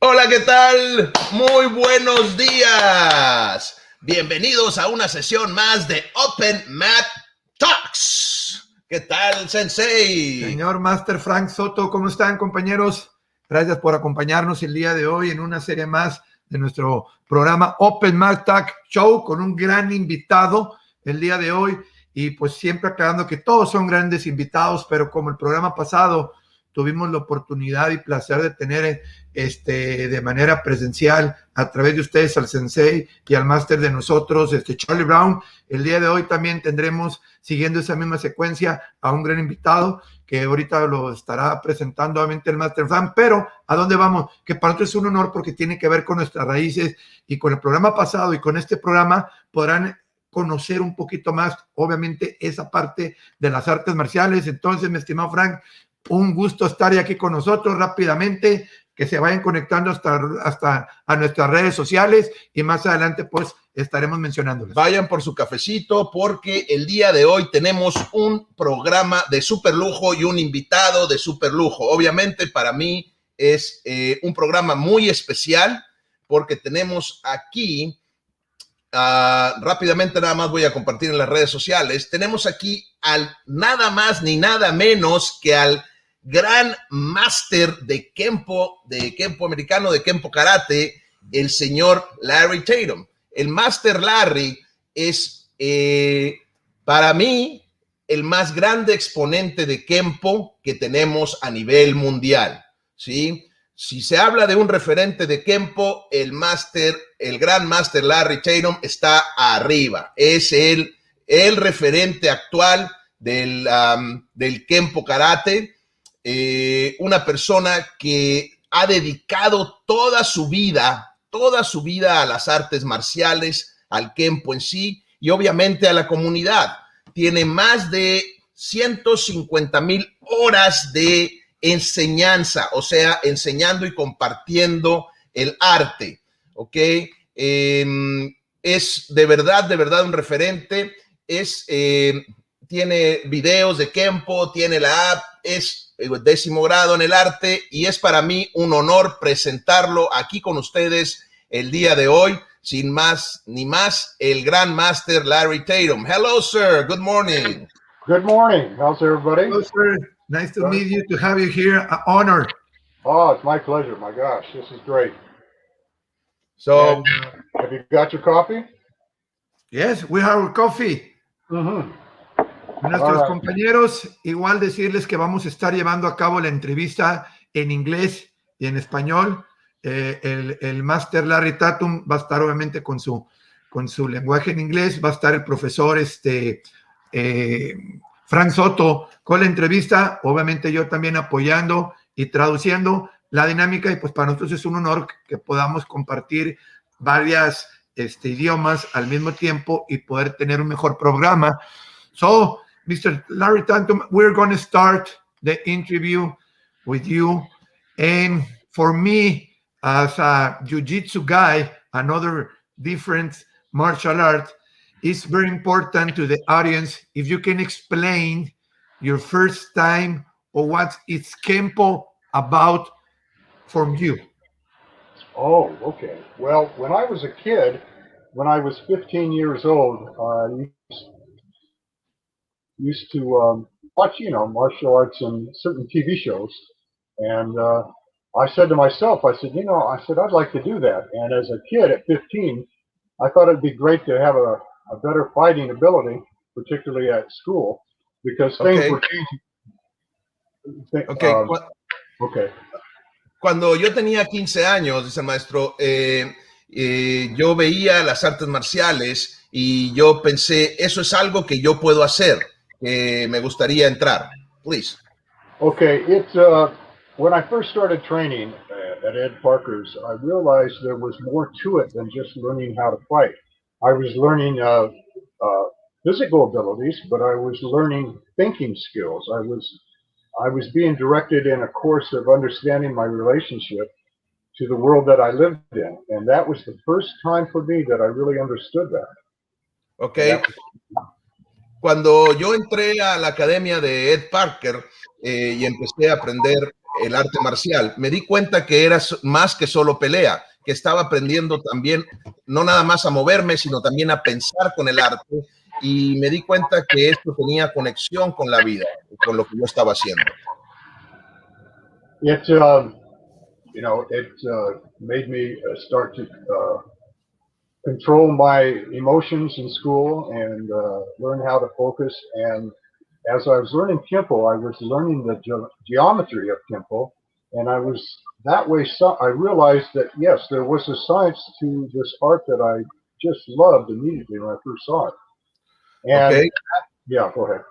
Hola, ¿qué tal? Muy buenos días. Bienvenidos a una sesión más de Open Mat Talks. ¿Qué tal, Sensei? Señor Master Frank Soto, ¿cómo están, compañeros? Gracias por acompañarnos el día de hoy en una serie más de nuestro programa Open Mat Talk Show con un gran invitado el día de hoy. Y pues siempre aclarando que todos son grandes invitados, pero como el programa pasado tuvimos la oportunidad y placer de tener de manera presencial a través de ustedes al Sensei y al Máster de nosotros, Charlie Brown. El día de hoy también tendremos, siguiendo esa misma secuencia, a un gran invitado que ahorita lo estará presentando obviamente el Master Fan, pero ¿a dónde vamos? Que para nosotros es un honor porque tiene que ver con nuestras raíces y con el programa pasado y con este programa podrán conocer un poquito más, obviamente, esa parte de las artes marciales. Entonces, mi estimado Frank, un gusto estar aquí con nosotros rápidamente, que se vayan conectando hasta a nuestras redes sociales y más adelante pues estaremos mencionándoles. Vayan por su cafecito porque el día de hoy tenemos un programa de súper lujo y un invitado de súper lujo. Obviamente para mí es un programa muy especial porque tenemos aquí, rápidamente nada más voy a compartir en las redes sociales, tenemos aquí al nada más ni nada menos que al gran máster de Kenpo americano, de Kenpo Karate, el señor Larry Tatum. El máster Larry es, para mí, el más grande exponente de Kenpo que tenemos a nivel mundial, ¿sí? Si se habla de un referente de Kenpo, el gran máster Larry Tatum está arriba. Es el referente actual del Kenpo Karate. Una persona que ha dedicado toda su vida a las artes marciales, al Kenpo en sí y obviamente a la comunidad. Tiene más de 150,000 horas de enseñanza, o sea, enseñando y compartiendo el arte, ¿ok? Es de verdad un referente, tiene videos de Kenpo, tiene la app, es 10º grado en el arte y es para mí un honor presentarlo aquí con ustedes el día de hoy, sin más ni más, el gran máster Larry Tatum. Hello, sir. Good morning. Good morning. How's everybody? Hello, sir. Nice to meet you, to have you here. An honor. Oh, it's my pleasure. My gosh, this is great. So, and, have you got your coffee? Yes, we have our coffee. Nuestros compañeros, igual decirles que vamos a estar llevando a cabo la entrevista en inglés y en español. El máster Larry Tatum va a estar obviamente con su lenguaje en inglés, va a estar el profesor Frank Soto con la entrevista, obviamente yo también apoyando y traduciendo la dinámica, y pues para nosotros es un honor que podamos compartir varias idiomas al mismo tiempo y poder tener un mejor programa. So, Mr. Larry Tatum, we're going to start the interview with you. And for me, as a jiu-jitsu guy, another different martial art, it's very important to the audience if you can explain your first time or what is Kenpo about from you. Oh, okay. Well, when I was a kid, when I was 15 years old, I used to watch, martial arts and certain TV shows. And I said to myself, I said, I'd like to do that. And as a kid at 15, I thought it'd be great to have a better fighting ability, particularly at school, because things were changing. Okay. Cuando yo tenía 15 años, dice el maestro, yo veía las artes marciales y yo pensé, eso es algo que yo puedo hacer, que me gustaría entrar. Please. Okay, when I first started training at Ed Parker's, I realized there was more to it than just learning how to fight. I was learning physical abilities, but I was learning thinking skills. I was being directed in a course of understanding my relationship to the world that I lived in, and that was the first time for me that I really understood that. Okay. Cuando yo entré a la academia de Ed Parker y empecé a aprender el arte marcial, me di cuenta que era más que solo pelea, que estaba aprendiendo también, no nada más a moverme, sino también a pensar con el arte, y me di cuenta que esto tenía conexión con la vida, con lo que yo estaba haciendo. It, it made me start to control my emotions in school and learn how to focus. And as I was learning Kenpo, I was learning the geometry of Kenpo, and I was that way. I realized that yes, there was a science to this art that I just loved immediately when I first saw it. And Okay. yeah, go ahead.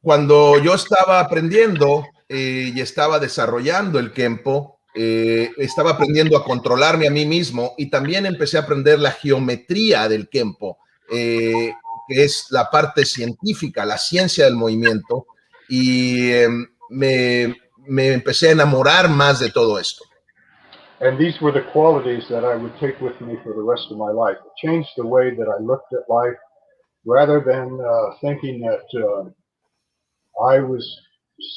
Cuando yo estaba aprendiendo y estaba desarrollando el Kenpo, estaba aprendiendo a controlarme a mí mismo y también empecé a aprender la geometría del Kenpo, que es la parte científica, la ciencia del movimiento, y me empecé a enamorar más de todo esto. And these were the qualities that I would take with me for the rest of my life. It changed the way that I looked at life, rather than thinking that I was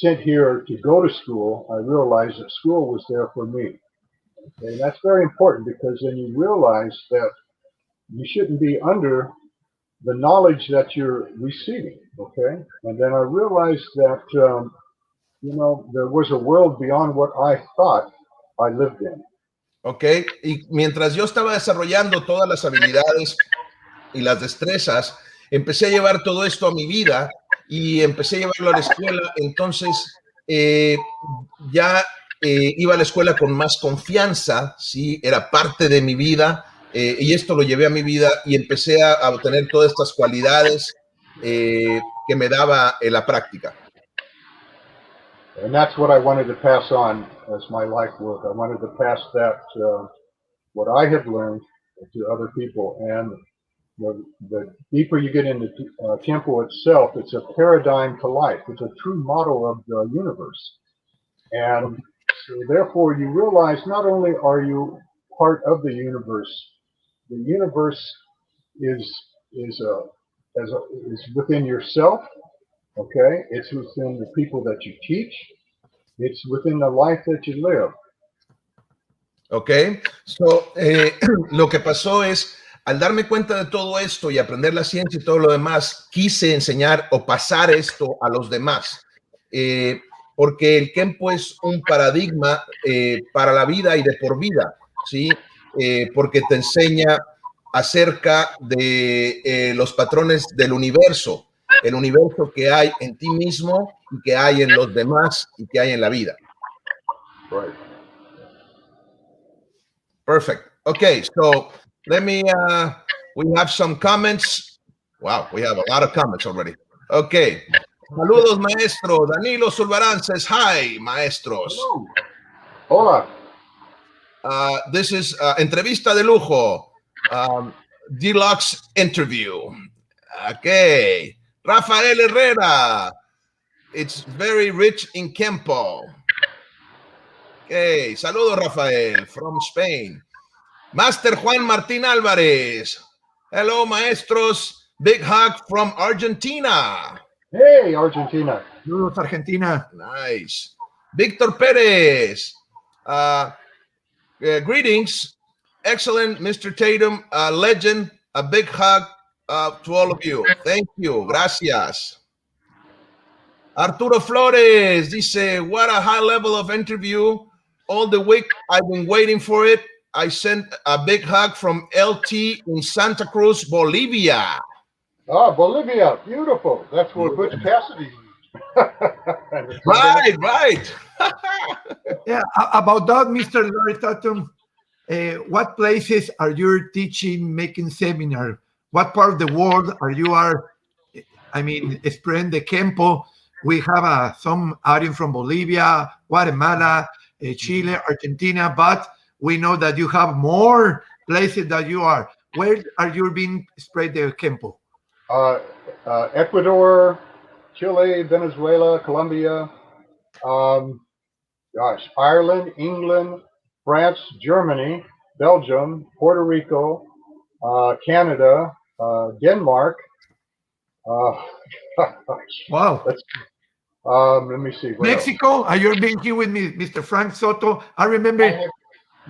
sent here to go to school. I realized that school was there for me. Okay? And that's very important, because then you realize that you shouldn't be under the knowledge that you're receiving. Okay? And then I realized that, there was a world beyond what I thought I lived in. Ok, y mientras yo estaba desarrollando todas las habilidades y las destrezas, empecé a llevar todo esto a mi vida y empecé a llevarlo a la escuela. Entonces, ya iba a la escuela con más confianza, ¿sí? Era parte de mi vida, y esto lo llevé a mi vida y empecé a obtener todas estas cualidades que me daba la práctica. And that's what I wanted to pass on as my life work. I wanted to pass that, what I have learned, to other people. And the deeper you get into Kenpo itself, it's a paradigm to life. It's a true model of the universe. And so therefore you realize not only are you part of the universe is within yourself. Okay, it's within the people that you teach. It's within the life that you live. Ok, lo que pasó es, al darme cuenta de todo esto y aprender la ciencia y todo lo demás, quise enseñar o pasar esto a los demás, porque el Kenpo es un paradigma para la vida y de por vida, ¿sí? Porque te enseña acerca de los patrones del universo, el universo que hay en ti mismo y que hay en los demás y que hay en la vida. Right. Perfect. Okay, so let me, we have some comments. Wow, we have a lot of comments already. Okay. Saludos, maestro. Danilo Zulbarán says, hi, maestros. Hello. Hola. This is entrevista de lujo. Deluxe interview. Okay. Rafael Herrera. It's very rich in Kenpo. Okay. Saludos, Rafael, from Spain. Master Juan Martín Álvarez. Hello, maestros. Big hug from Argentina. Hey, Argentina. Saludos, Argentina. Nice. Víctor Pérez. Greetings. Excellent, Mr. Tatum. Legend. A big hug to all of you. Thank you. Gracias. Arturo Flores dice, what a high level of interview. All the week I've been waiting for it. I sent a big hug from LT in Santa Cruz, Bolivia. Ah, Bolivia, beautiful. That's where Butch Cassidy lives. Right. Yeah, about that, Mr. Larry Tatum, what places are you teaching, making seminar? What part of the world are you spreading the Kenpo? We have some audience from Bolivia, Guatemala, Chile, Argentina, but we know that you have more places that you are. Where are you being spread the Kenpo? Ecuador, Chile, Venezuela, Colombia, Ireland, England, France, Germany, Belgium, Puerto Rico, Canada, Denmark. Wow. Let me see. What Mexico, you're being here with me, Mr. Frank Soto. I remember.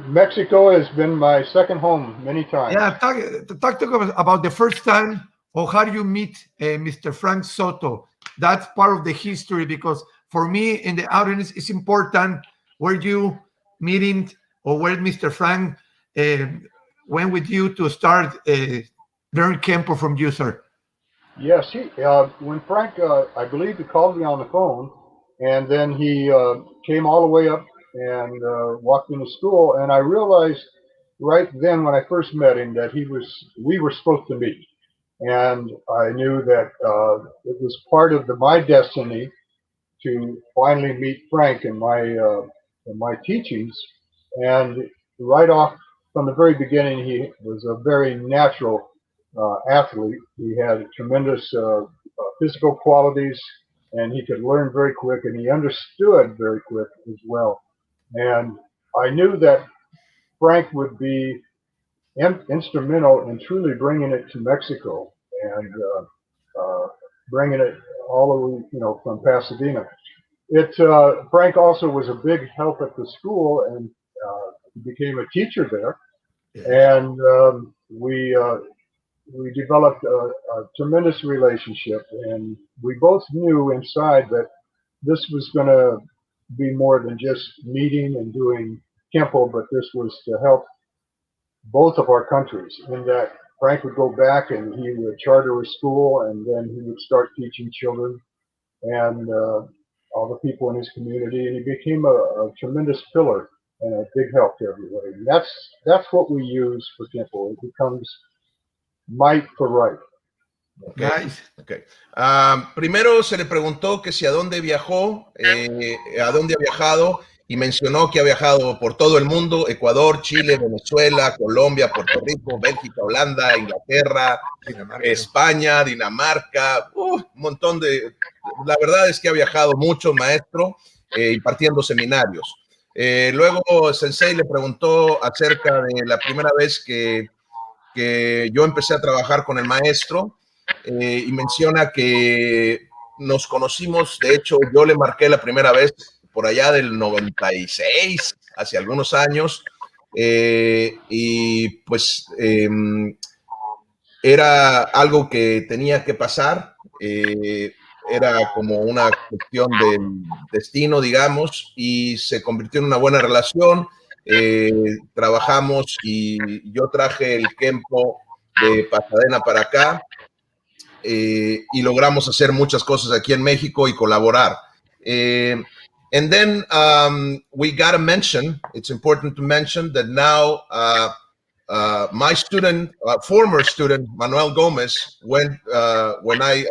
Mexico has been my second home many times. Yeah, talk to us about the first time or how you meet Mr. Frank Soto. That's part of the history because for me in the audience, it's important where you meeting or where Mr. Frank went with you to start learn Kenpo from you, sir. Yes, when Frank, I believe he called me on the phone, and then he came all the way up and walked into school, and I realized right then when I first met him that we were supposed to meet, and I knew that it was part of my destiny to finally meet Frank in my teachings, and right off from the very beginning, he was a very natural athlete. He had tremendous physical qualities, and he could learn very quick, and he understood very quick as well. And I knew that Frank would be instrumental in truly bringing it to Mexico and bringing it all the way, from Pasadena. Frank also was a big help at the school, and he became a teacher there. And we developed a tremendous relationship, and we both knew inside that this was going to be more than just meeting and doing Kenpo, but this was to help both of our countries. In that Frank would go back and he would charter a school, and then he would start teaching children and all the people in his community, and he became a tremendous pillar and a big help to everybody. And that's what we use for Kenpo. It becomes might for right. Okay. Nice. Okay. Primero se le preguntó que si a dónde viajó, a dónde ha viajado, y mencionó que ha viajado por todo el mundo: Ecuador, Chile, Venezuela, Colombia, Puerto Rico, Bélgica, Holanda, Inglaterra, Dinamarca. España, Dinamarca, un montón de... La verdad es que ha viajado mucho, maestro, impartiendo seminarios. Luego Sensei le preguntó acerca de la primera vez que yo empecé a trabajar con el maestro, y menciona que nos conocimos. De hecho, yo le marqué la primera vez por allá del 96, hace algunos años, y pues era algo que tenía que pasar, era como una cuestión del destino, digamos, y se convirtió en una buena relación. Trabajamos y yo traje el Kenpo de Pasadena para acá, y logramos hacer muchas cosas aquí en México y colaborar. And then we got to mention, it's important to mention that now my student, former student, Manuel Gomez, when I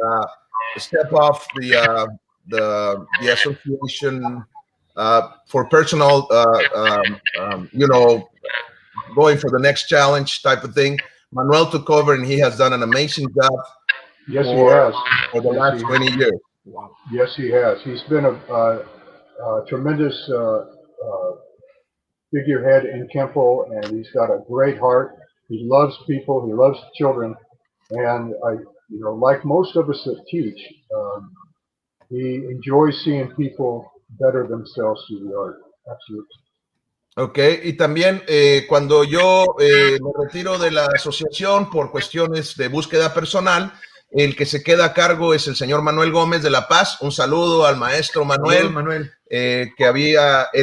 step off the association for personal, going for the next challenge type of thing, Manuel took over and he has done an amazing job. Yes, he has. For the last 20 years. Wow. Yes, he has. He's been a tremendous figurehead in Kenpo, and he's got a great heart. He loves people. He loves children, and like most of us that teach, he enjoys seeing people better themselves through the art. Absolutely. Ok, y también cuando yo me retiro de la asociación por cuestiones de búsqueda personal, el que se queda a cargo es el señor Manuel Gómez de La Paz. Un saludo al maestro Manuel, él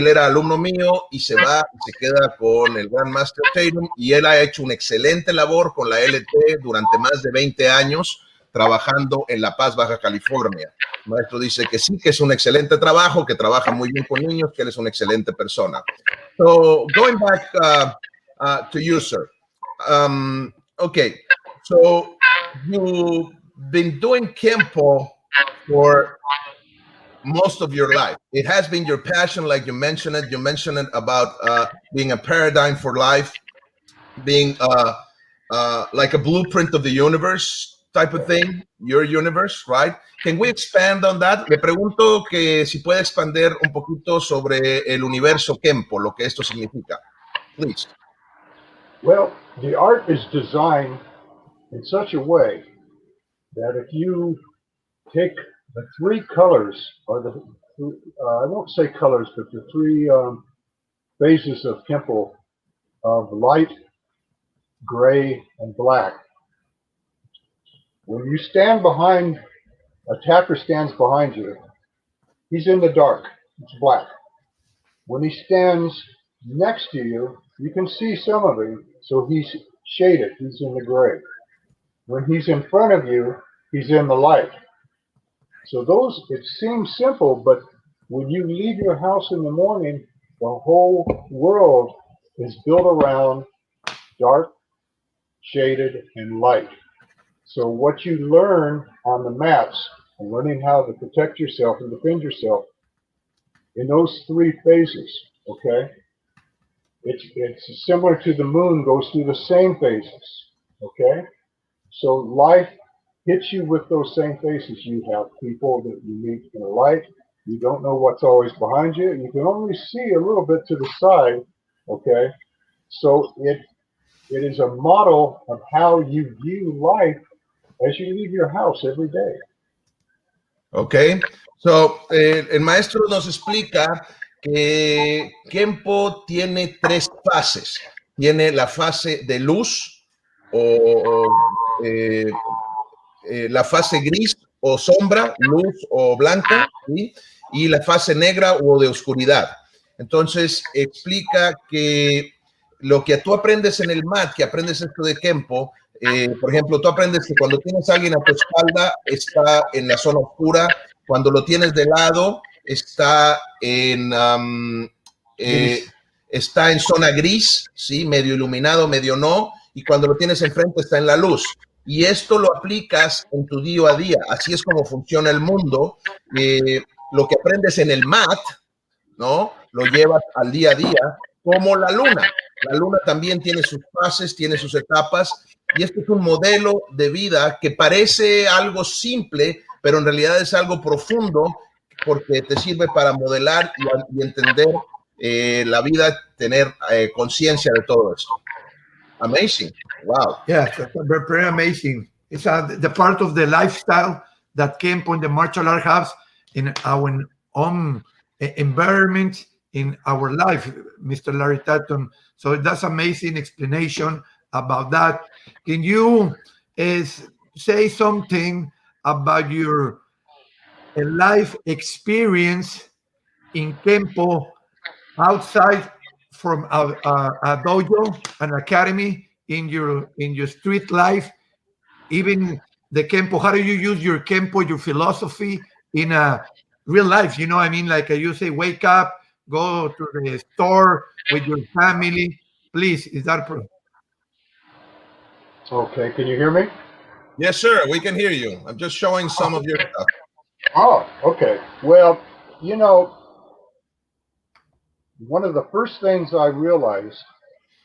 era alumno mío y se queda con el gran Master Tatum, y él ha hecho una excelente labor con la LT durante más de 20 años trabajando en La Paz, Baja California. El maestro dice que sí, que es un excelente trabajo, que trabaja muy bien con niños, que él es una excelente persona. So going back to you, sir. Okay, so you've been doing Kenpo for most of your life. It has been your passion, like you mentioned it. You mentioned it about being a paradigm for life, being like a blueprint of the universe type of thing, your universe, right? Can we expand on that? Le pregunto que si puede expander un poquito sobre el universo Kenpo, lo que esto significa. Please. Well, the art is designed in such a way that if you take the three colors are I won't say colors, but the three phases of Kenpo of light, gray, and black. When you stand behind, attacker stands behind you, he's in the dark, it's black. When he stands next to you, you can see some of him, so he's shaded, he's in the gray. When he's in front of you, he's in the light. So those, it seems simple, but when you leave your house in the morning, the whole world is built around dark, shaded, and light. So what you learn on the maps and learning how to protect yourself and defend yourself in those three phases, okay? It's similar to the moon goes through the same phases, okay? So life hits you with those same phases. You have people that you meet in the light. You don't know what's always behind you. You can only see a little bit to the side, okay? So it is a model of how you view life as you leave your house every day. Ok, so, el maestro nos explica que Kenpo tiene tres fases. Tiene la fase de luz la fase gris o sombra, luz o blanca, ¿sí? Y la fase negra o de oscuridad. Entonces, explica que lo que tú aprendes en el mat, que aprendes esto de Kenpo, por ejemplo, tú aprendes que cuando tienes a alguien a tu espalda, está en la zona oscura, cuando lo tienes de lado, está en zona gris, ¿sí? Medio iluminado, medio no, y cuando lo tienes enfrente está en la luz. Y esto lo aplicas en tu día a día. Así es como funciona el mundo. Lo que aprendes en el mat, ¿no? Lo llevas al día a día, como la luna. La luna también tiene sus fases, tiene sus etapas, y este es un modelo de vida que parece algo simple, pero en realidad es algo profundo, porque te sirve para modelar y entender la vida, tener conciencia de todo esto. Amazing. Wow. Yes, very, very amazing. It's the part of the lifestyle that Kenpo and the martial art has in our own environment in our life, Mr. Larry Tatum. So that's amazing explanation about that. Can you say something about your life experience in Kenpo outside from a dojo, an academy, in your street life, even the Kenpo? How do you use your Kenpo, your philosophy in a real life? You know, I mean, like you say, wake up, go to the store with your family. Please, is that Okay, can you hear me? Yes, sir. We can hear you. I'm just showing some of your stuff. Oh, okay. Well, you know, one of the first things I realized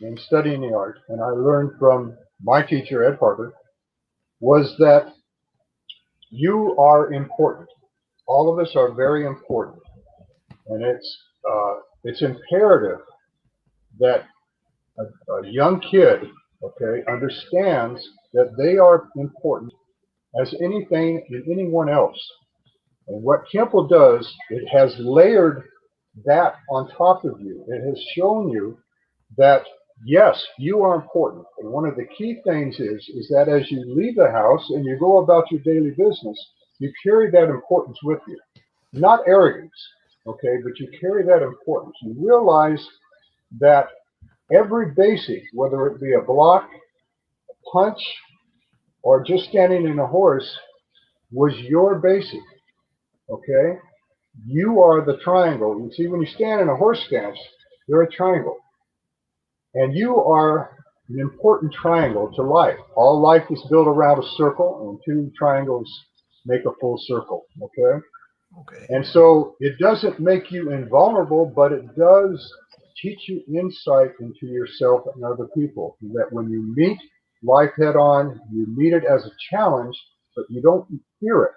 in studying the art, and I learned from my teacher, Ed Parker, was that you are important. All of us are very important. And it's imperative that a young kid, okay, understands that they are important as anything and anyone else. And what Kenpo does, it has layered that on top of you. It has shown you that, yes, you are important. And one of the key things is that as you leave the house and you go about your daily business, you carry that importance with you. Not arrogance, okay, but you carry that importance. You realize that every basic, whether it be a block, a punch, or just standing in a horse, was your basic, okay? You are the triangle. You see, when you stand in a horse stance, you're a triangle. And you are an important triangle to life. All life is built around a circle, and two triangles make a full circle, okay? Okay. And so it doesn't make you invulnerable, but it does teach you insight into yourself and other people. That when you meet life head on, you meet it as a challenge, but you don't fear it.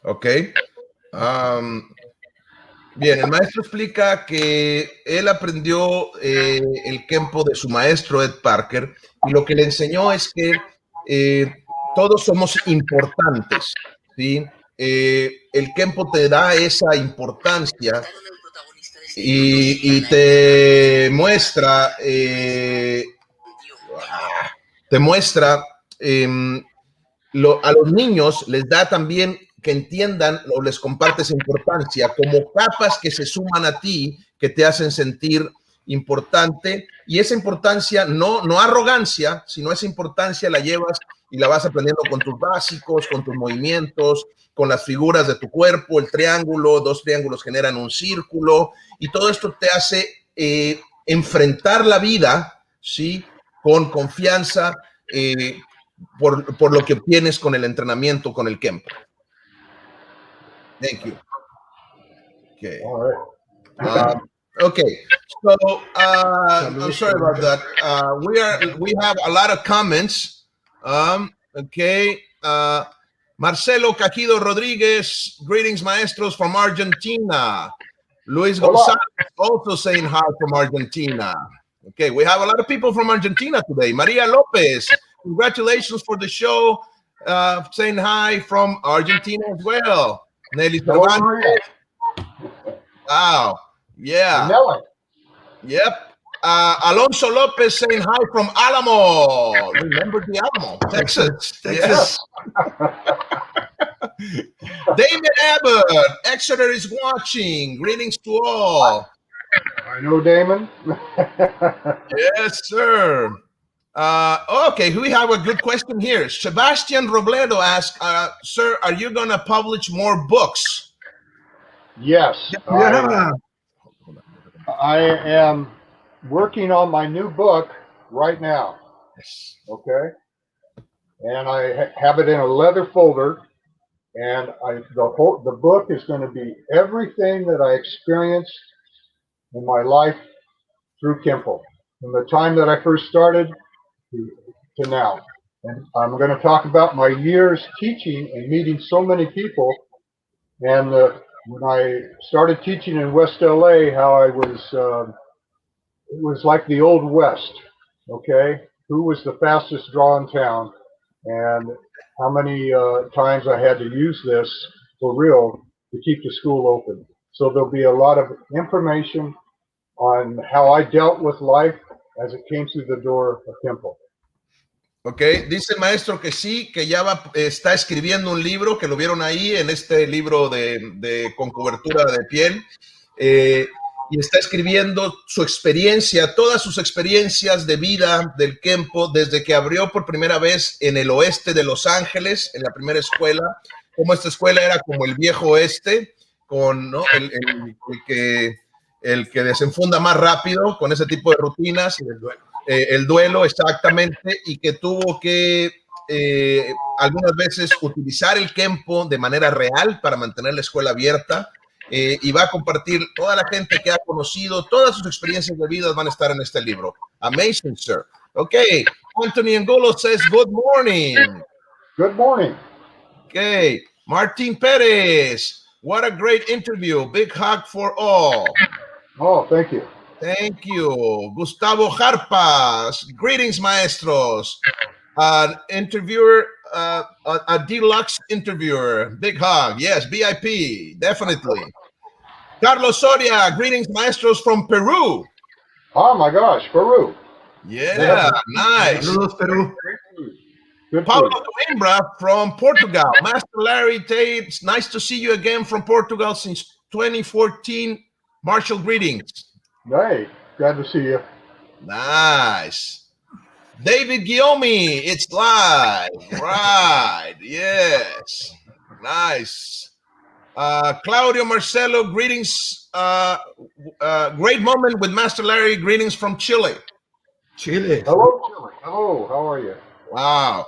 Ok. Bien, el maestro explica que él aprendió el Kenpo de su maestro Ed Parker, y lo que le enseñó es que todos somos importantes, ¿sí? El Kenpo te da esa importancia y te muestra, a los niños les da también que entiendan o les comparte esa importancia como capas que se suman a ti, que te hacen sentir importante, y esa importancia, no arrogancia, sino esa importancia la llevas y la vas aprendiendo con tus básicos, con tus movimientos, con las figuras de tu cuerpo, el triángulo, dos triángulos generan un círculo, y todo esto te hace enfrentar la vida, ¿sí? Con confianza, por lo que obtienes con el entrenamiento, con el Kenpo. Thank you. Okay. All right. Okay. So I'm sorry about that. We have a lot of comments. Okay. Marcelo Cajido Rodriguez, greetings, maestros from Argentina. Luis Gonzalez also saying hi from Argentina. Okay, we have a lot of people from Argentina today. Maria Lopez, congratulations for the show. Saying hi from Argentina as well. Nelly Cervantes. Wow. Yeah. Yep. Alonso Lopez saying hi from Alamo. Remember the Alamo, Texas. Yes. David Abbott, Exeter is watching. Greetings to all. I know Damon. Yes, sir. Okay, we have a good question here. Sebastian Robledo asks, sir, are you going to publish more books? Yes. I am working on my new book right now. Yes. Okay. And I have it in a leather folder. And the book is going to be everything that I experienced in my life through Kenpo, from the time that I first started to now. And I'm going to talk about my years teaching and meeting so many people. And when I started teaching in West LA, how I was, it was like the Old West, okay? Who was the fastest draw in town? And how many times I had to use this for real to keep the school open. So there'll be a lot of information on how I dealt with life as it came through the door of Kenpo. Ok, dice el maestro que sí, que ya está escribiendo un libro, que lo vieron ahí en este libro con cobertura de piel, y está escribiendo su experiencia, todas sus experiencias de vida del Kenpo, desde que abrió por primera vez en el oeste de Los Ángeles, en la primera escuela, como esta escuela era como el viejo oeste, con, ¿no? el que desenfunda más rápido con ese tipo de rutinas. El duelo, exactamente, y que tuvo que algunas veces utilizar el Kenpo de manera real para mantener la escuela abierta, y va a compartir toda la gente que ha conocido, todas sus experiencias de vida van a estar en este libro. Amazing, sir. Okay, Anthony Angulo says, good morning. Good morning. Okay, Martin Perez, what a great interview. Big hug for all. Oh, thank you. Thank you. Gustavo Jarpas, greetings, maestros. Interviewer, a deluxe interviewer. Big hug. Yes, VIP, definitely. Carlos Soria, greetings, maestros from Peru. Oh, my gosh, Peru. Yeah, nice. Saludos, Perú. Good Paulo food. Coimbra from Portugal. Master Larry Tate, it's nice to see you again from Portugal since 2014. Marshall, greetings. Hey, glad to see you. Nice. David Guillaume, it's live. Right. Yes. Nice. Claudio Marcelo, greetings. Great moment with Master Larry. Greetings from Chile. Chile. Hello, Chile. Hello, how are you? Wow.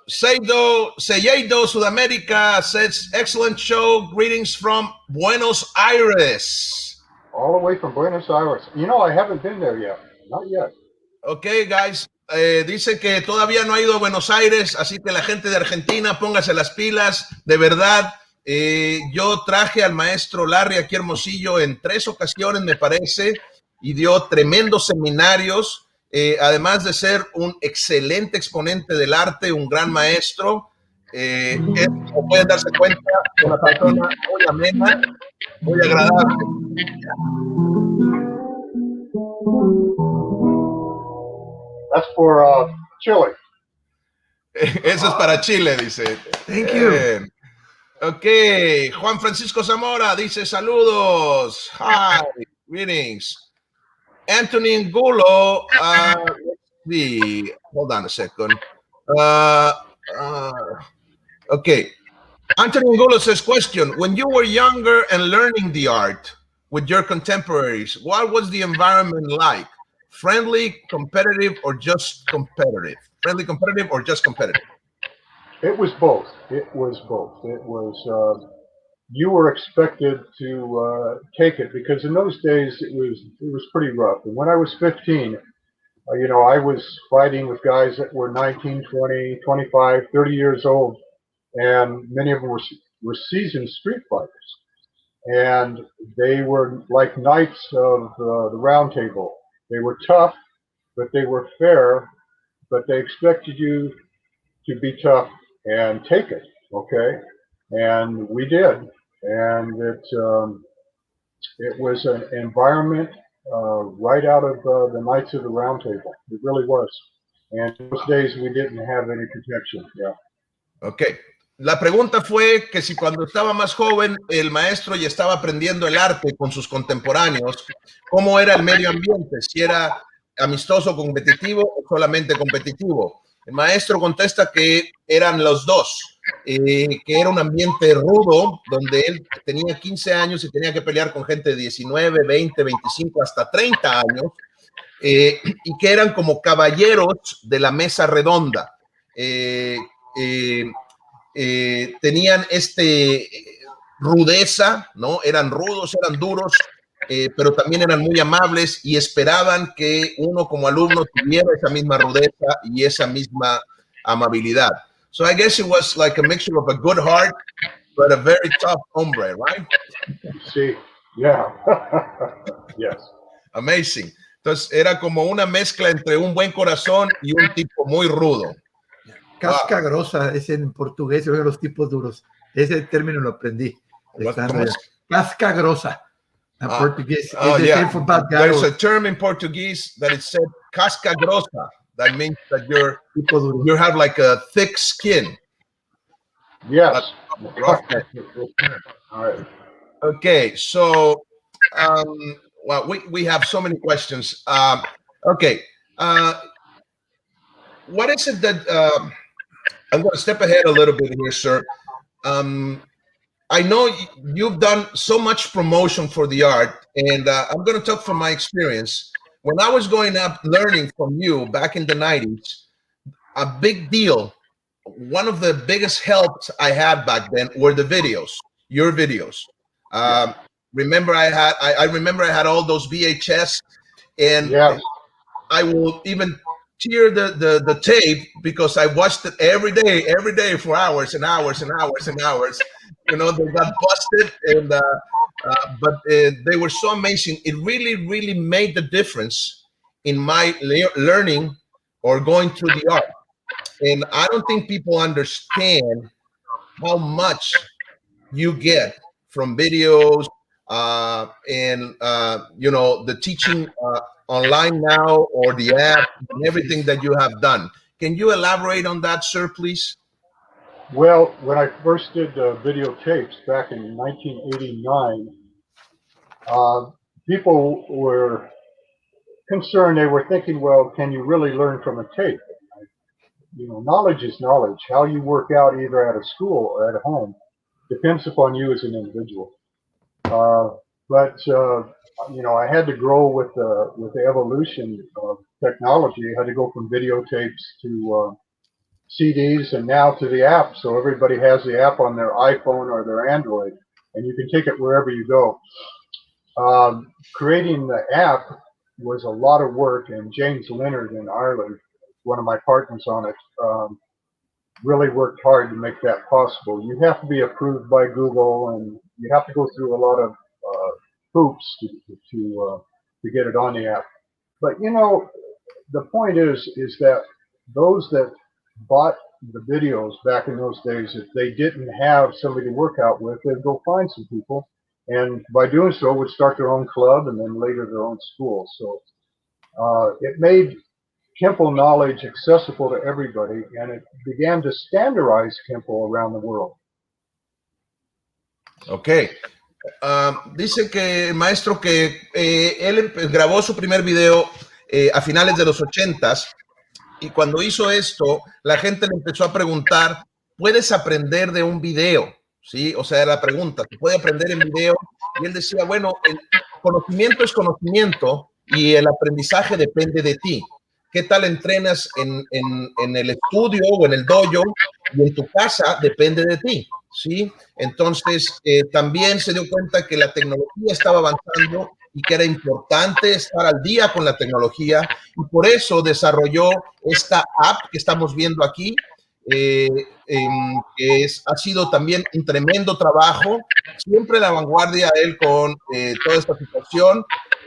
Seido Sudamérica says, excellent show. Greetings from Buenos Aires. All the way from Buenos Aires. You know, I haven't been there yet. Not yet. Ok, guys. Dice que todavía no ha ido a Buenos Aires, así que la gente de Argentina, póngase las pilas. De verdad, yo traje al maestro Larry aquí Hermosillo en 3 ocasiones, me parece, y dio tremendos seminarios. además de ser un excelente exponente del arte, un gran maestro, es, como pueden darse cuenta, una persona muy amena, muy agradable. That's for Chile. Eso es para Chile, dice. Thank you. Ok, Juan Francisco Zamora dice saludos. Hi, greetings. Anthony Angulo, let's see. Hold on a second. Okay. Anthony Angulo says, question, when you were younger and learning the art with your contemporaries, what was the environment like? Friendly, competitive, or just competitive? Friendly, competitive, or just competitive? It was both. It was both. It was you were expected to take it because in those days it was pretty rough. And when I was 15, I was fighting with guys that were 19, 20, 25, 30 years old, and many of them were seasoned street fighters. And they were like knights of the round table. They were tough, but they were fair, but they expected you to be tough and take it, okay? And we did. And it was an environment right out of the Knights of the Round Table. It really was. And those days we didn't have any protection. Yeah. Ok. La pregunta fue que si cuando estaba más joven el maestro ya estaba aprendiendo el arte con sus contemporáneos, ¿cómo era el medio ambiente? Si era amistoso, competitivo o solamente competitivo. El maestro contesta que eran los dos, que era un ambiente rudo donde él tenía 15 años y tenía que pelear con gente de 19, 20, 25, hasta 30 años, y que eran como caballeros de la mesa redonda. Tenían rudeza, ¿no? Eran rudos, eran duros, pero también eran muy amables y esperaban que uno como alumno tuviera esa misma rudeza y esa misma amabilidad. So I guess it was like a mixture of a good heart, but a very tough hombre, right? Sí, yeah. Yes. Amazing. Entonces era como una mezcla entre un buen corazón y un tipo muy rudo. Casca grosa es en portugués, uno de los tipos duros. Ese término lo aprendí. Casca grosa. En portugués. Yeah. There's a term in Portuguese that it said casca grosa. That means that you have like a thick skin. Yes. Rough. All right. Okay, so well, we have so many questions. Okay, what is it that I'm going to step ahead a little bit here, sir. I know you've done so much promotion for the art, and I'm going to talk from my experience. When I was going up learning from you back in the 90s, a big deal, one of the biggest helps I had back then were the videos, your videos. Remember, I remember I had all those VHS, and yeah. I will even tear the tape because I watched it every day for hours and hours and hours and hours. You know, they got busted, and but they were so amazing. It really, really made the difference in my learning or going through the art. And I don't think people understand how much you get from videos and the teaching online now, or the app and everything that you have done. Can you elaborate on that, sir, please? Well, when I first did videotapes back in 1989, people were concerned. They were thinking, well, can you really learn from a tape? Knowledge is knowledge. How you work out either at a school or at home depends upon you as an individual. But I had to grow with the evolution of technology. I had to go from videotapes to CDs and now to the app. So everybody has the app on their iPhone or their Android, and you can take it wherever you go. Creating the app was a lot of work, and James Leonard in Ireland, one of my partners on it, really worked hard to make that possible. You have to be approved by Google, and you have to go through a lot of hoops to get it on the app. But the point is that those that bought the videos back in those days, if they didn't have somebody to work out with, they'd go find some people, and by doing so would start their own club and then later their own school. So it made Kenpo knowledge accessible to everybody, and it began to standardize Kenpo around the world. Ok. Dice que el maestro que él grabó su primer video a finales de los 80s, y cuando hizo esto, la gente le empezó a preguntar, ¿puedes aprender de un video? ¿Sí? O sea, era la pregunta, ¿se puede aprender en video? Y él decía, bueno, el conocimiento es conocimiento y el aprendizaje depende de ti. ¿Qué tal entrenas en el estudio o en el dojo? Y en tu casa depende de ti, ¿sí? Entonces, también se dio cuenta que la tecnología estaba avanzando y que era importante estar al día con la tecnología, y por eso desarrolló esta app que estamos viendo aquí, que ha sido también un tremendo trabajo, siempre a la vanguardia él con toda esta situación.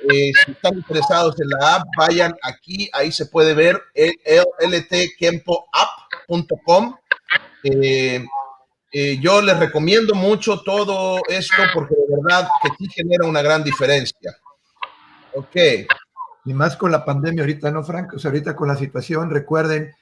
Si están interesados en la app, vayan aquí, ahí se puede ver, ltkenpoapp.com. Yo les recomiendo mucho todo esto porque de verdad que sí genera una gran diferencia. Ok. Y más con la pandemia ahorita, ¿no, Frank? O sea, ahorita con la situación, recuerden,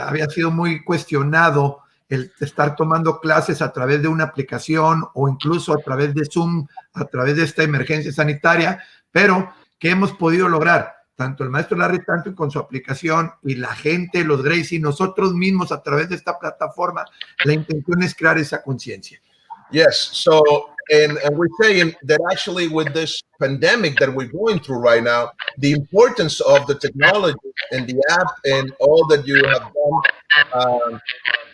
había sido muy cuestionado el estar tomando clases a través de una aplicación o incluso a través de Zoom, a través de esta emergencia sanitaria, pero ¿qué hemos podido lograr? Tanto el maestro Larry Tatum con su aplicación y la gente, los Gracie, nosotros mismos a través de esta plataforma, la intención es crear esa conciencia. Yes, so, and we're saying that actually with this pandemic that we're going through right now, the importance of the technology and the app and all that you have done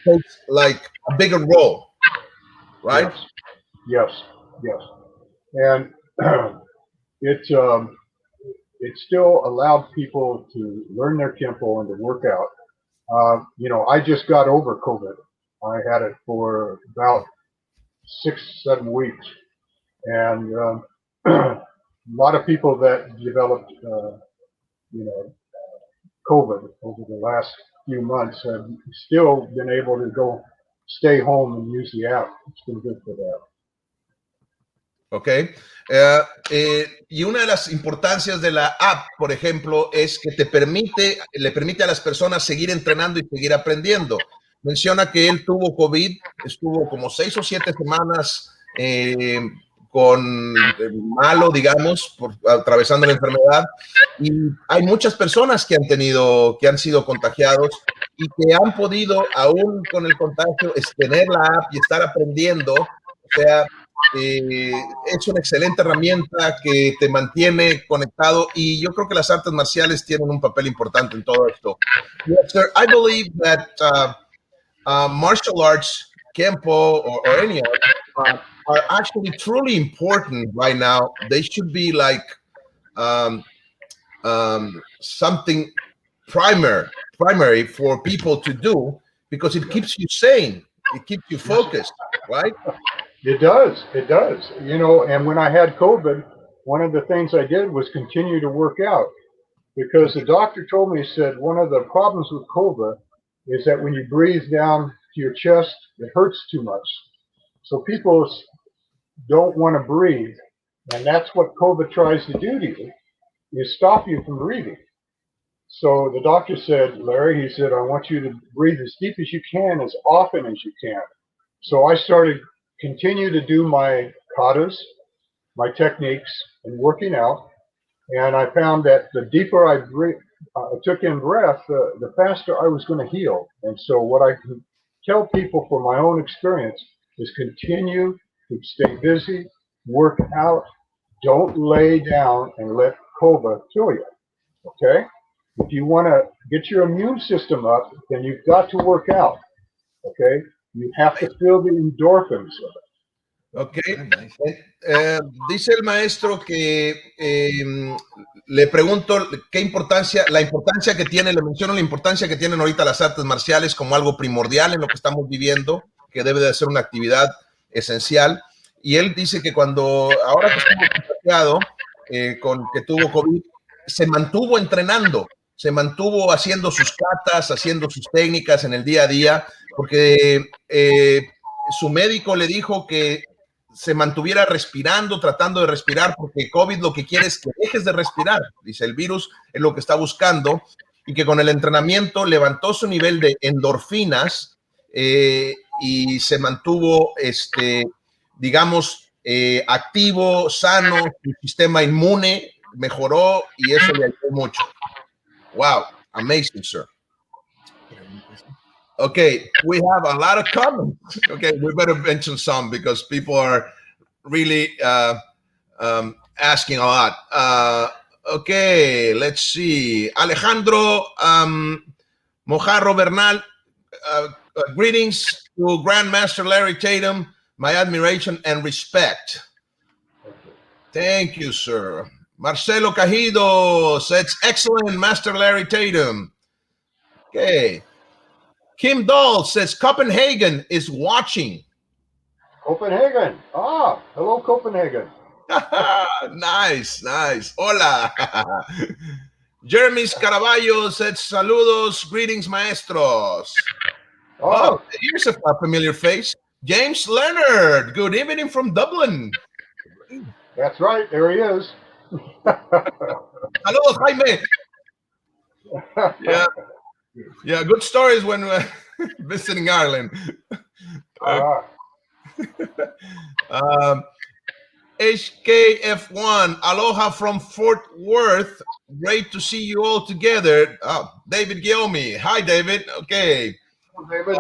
takes like a bigger role, right? Yes, yes. And it still allowed people to learn their Kenpo and to work out. You know, I just got over COVID. I had it for about 6-7 weeks, and a lot of people that developed, you know, COVID over the last few months have still been able to stay home and use the app. It's been good for that. Ok. Y una de las importancias de la app, por ejemplo, es que le permite a las personas seguir entrenando y seguir aprendiendo. Menciona que él tuvo COVID, estuvo como 6 o 7 semanas con malo, digamos, atravesando la enfermedad, y hay muchas personas que han sido contagiados y que han podido, aún con el contagio, tener la app y estar aprendiendo. O sea, es una excelente herramienta que te mantiene conectado, y yo creo que las artes marciales tienen un papel importante en todo esto. Yes, sir. I believe that martial arts, Kenpo or any art, are actually truly important right now. They should be like something primary for people to do, because it keeps you sane, it keeps you focused, right? It does. It does. You know, and when I had COVID, one of the things I did was continue to work out, because the doctor told me, he said, one of the problems with COVID is that when you breathe down to your chest, it hurts too much. So people don't want to breathe. And that's what COVID tries to do to you, is stop you from breathing. So the doctor said, Larry, he said, I want you to breathe as deep as you can, as often as you can. So I continue to do my katas, my techniques, and working out. And I found that the deeper I took in breath, the faster I was going to heal. And so what I can tell people from my own experience is continue to stay busy, work out, don't lay down and let COVID kill you, okay? If you want to get your immune system up, then you've got to work out, okay? You have to feel the endorphins of it. Ok. Dice el maestro que le pregunto la importancia que tiene, le menciono la importancia que tienen ahorita las artes marciales como algo primordial en lo que estamos viviendo, que debe de ser una actividad esencial. Y él dice que ahora que estuvo contagiado, con que tuvo COVID, se mantuvo entrenando, se mantuvo haciendo sus catas, haciendo sus técnicas en el día a día, porque su médico le dijo que se mantuviera respirando, tratando de respirar, porque COVID lo que quiere es que dejes de respirar. Dice, el virus es lo que está buscando, y que con el entrenamiento levantó su nivel de endorfinas y se mantuvo, digamos, activo, sano, su sistema inmune mejoró y eso le ayudó mucho. Wow, amazing, sir. Okay, we have a lot of comments. Okay, we better mention some because people are really asking a lot. Okay, let's see. Alejandro Mojarro Bernal, greetings to Grandmaster Larry Tatum. My admiration and respect. Thank you, sir. Marcelo Cajido says, excellent, Master Larry Tatum. Okay. Kim Dahl says, Copenhagen is watching. Copenhagen. Ah, hello, Copenhagen. Nice, nice. Hola. Jeremy Caraballo says, saludos, greetings, maestros. Oh, here's a familiar face. James Leonard, good evening from Dublin. That's right, there he is. Hello, Jaime. Yeah, good stories when visiting Ireland. HKF1, aloha from Fort Worth. Great to see you all together. Oh, David Guillaume. Hi, David. Okay. David.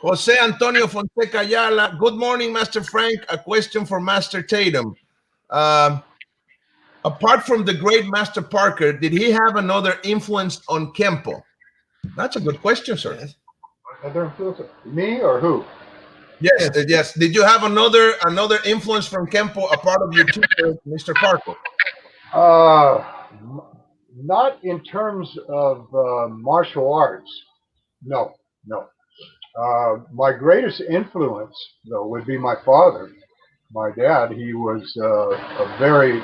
Jose Antonio Fonseca Ayala. Good morning, Master Frank. A question for Master Tatum. Apart from the great Master Parker, did he have another influence on Kenpo? That's a good question, sir. Another influence? Me or who? Yes, yes. Did you have another influence from Kenpo, a part of your teacher, Mr. Parker? Not in terms of martial arts. No. My greatest influence, though, would be my father. My dad. He was a very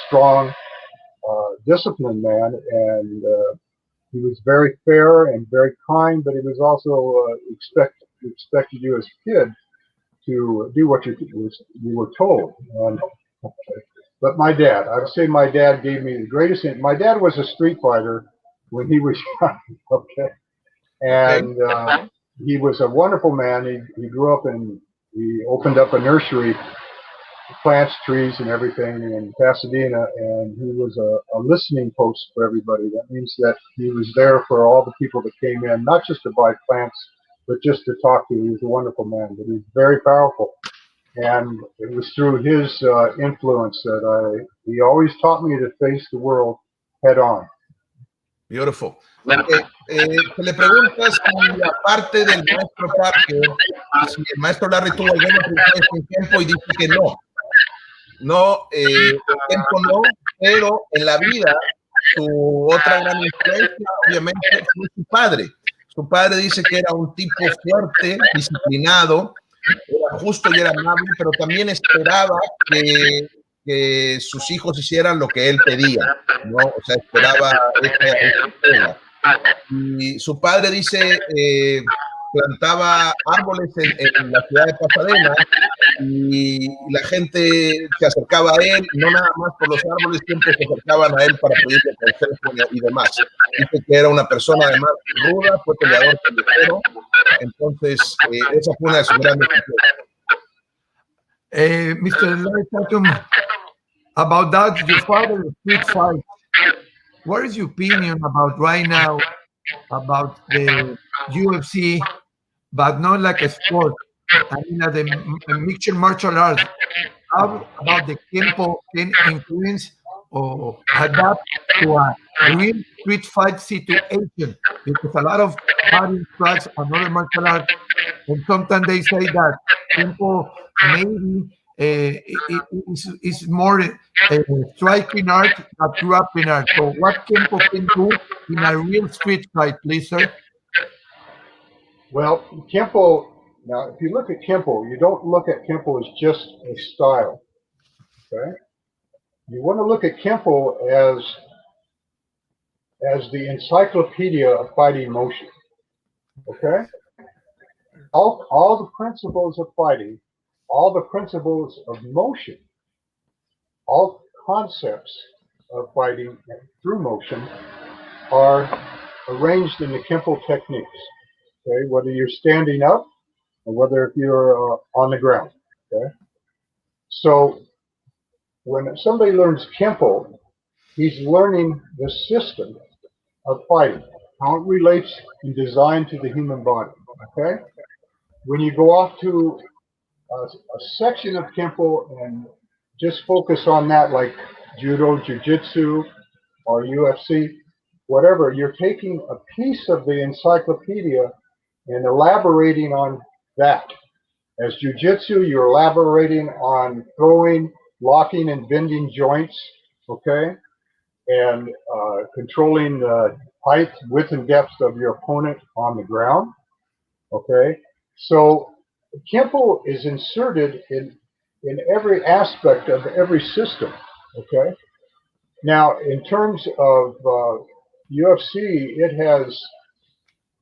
strong, disciplined man, and he was very fair and very kind. But he was also expected you as a kid to do what you were told. But my dad, I would say my dad gave me the greatest. My dad was a street fighter when he was young. Okay, and he was a wonderful man. He grew up he opened up a nursery, plants, trees, and everything in Pasadena, and he was a listening post for everybody. That means that he was there for all the people that came in, not just to buy plants, but just to talk to. He was a wonderful man, but he was very powerful. And it was through his influence that he always taught me to face the world head on. Beautiful. Se le pregunta si aparte del maestro Parker, si el maestro Larry tuvo alguna influencia en Kenpo, y dice que no. No, Kenpo no, pero en la vida su otra gran influencia obviamente fue su padre. Su padre dice que era un tipo fuerte, disciplinado, era justo y era amable, pero también esperaba que sus hijos hicieran lo que él pedía, ¿no? O sea, esperaba esa. Y su padre dice, plantaba árboles en la ciudad de Pasadena y la gente se acercaba a él, no nada más por los árboles, siempre se acercaban a él para pedirle consejo y demás. Dice que era una persona además ruda, fue peleador callejero, entonces esa fue una de sus grandes Mr. Larry Tatum, about that, your father street fight. What is your opinion about right now about the UFC, but not like a sport? I mean, the mixed martial arts. How about the Kenpo can influence or adapt to a real street fight situation? Because a lot of fighting tracks and other martial arts, and sometimes they say that Kenpo maybe is more striking art than grappling art. So what Kenpo can do in a real street fight, please, sir? Well, Kenpo, now if you look at Kenpo, you don't look at Kenpo as just a style, okay? You want to look at Kenpo as as the encyclopedia of fighting motion. Okay? All the principles of fighting, all the principles of motion, all concepts of fighting through motion are arranged in the Kenpo techniques. Okay, whether you're standing up or whether if you're on the ground. Okay, so when somebody learns Kenpo, he's learning the system of fighting, how it relates and designed to the human body. Okay, when you go off to a section of Kenpo and just focus on that, like judo, jiu-jitsu, or UFC, whatever, you're taking a piece of the encyclopedia and elaborating on that. As jiu-jitsu, you're elaborating on throwing, locking, and bending joints, okay, and controlling the height, width, and depth of your opponent on the ground, okay. So Kenpo is inserted in every aspect of every system, okay. Now, in terms of UFC, it has,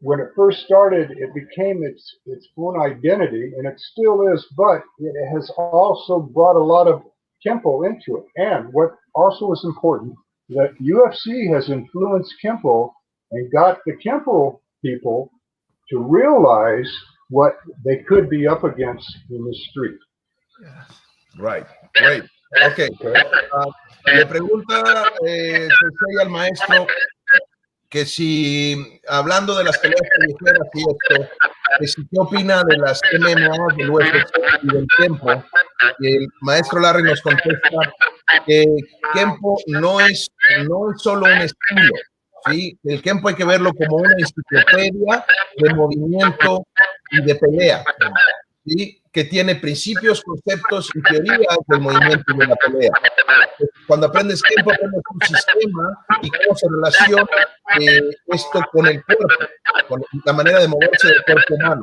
when it first started, it became its own identity, and it still is, but it has also brought a lot of Kenpo into it. And what also is important, that UFC has influenced Kenpo and got the Kenpo people to realize what they could be up against in the street. Right, great. Okay. Le pregunta Sensei al maestro que si, hablando de las peleas callejeras y esto, que si qué opina de las MMA, del UFC y del Kenpo. Y el maestro Larry nos contesta que Kenpo no es solo un estilo, ¿sí? El Kenpo hay que verlo como una enciclopedia de movimiento y de pelea, ¿sí? Que tiene principios, conceptos y teorías del movimiento y de la pelea. Cuando aprendes Kenpo, aprendes un sistema y cómo se relaciona esto con el cuerpo, con la manera de moverse del cuerpo humano,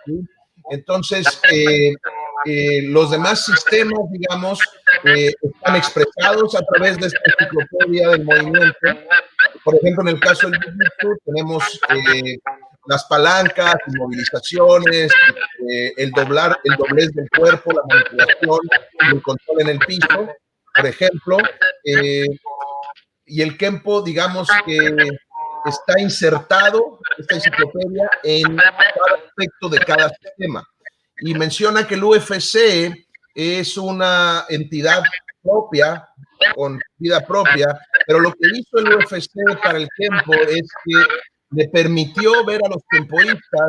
¿sí? Entonces, los demás sistemas, digamos, están expresados a través de esta enciclopedia del movimiento. Por ejemplo, en el caso del jiu-jitsu tenemos las palancas, movilizaciones, el doblez del cuerpo, la manipulación y el control en el piso, por ejemplo. Y el Kenpo, digamos que está insertado, esta enciclopedia, en cada aspecto de cada sistema. Y menciona que el UFC es una entidad propia, con vida propia, pero lo que hizo el UFC para el Kenpo es que le permitió ver a los kenpoístas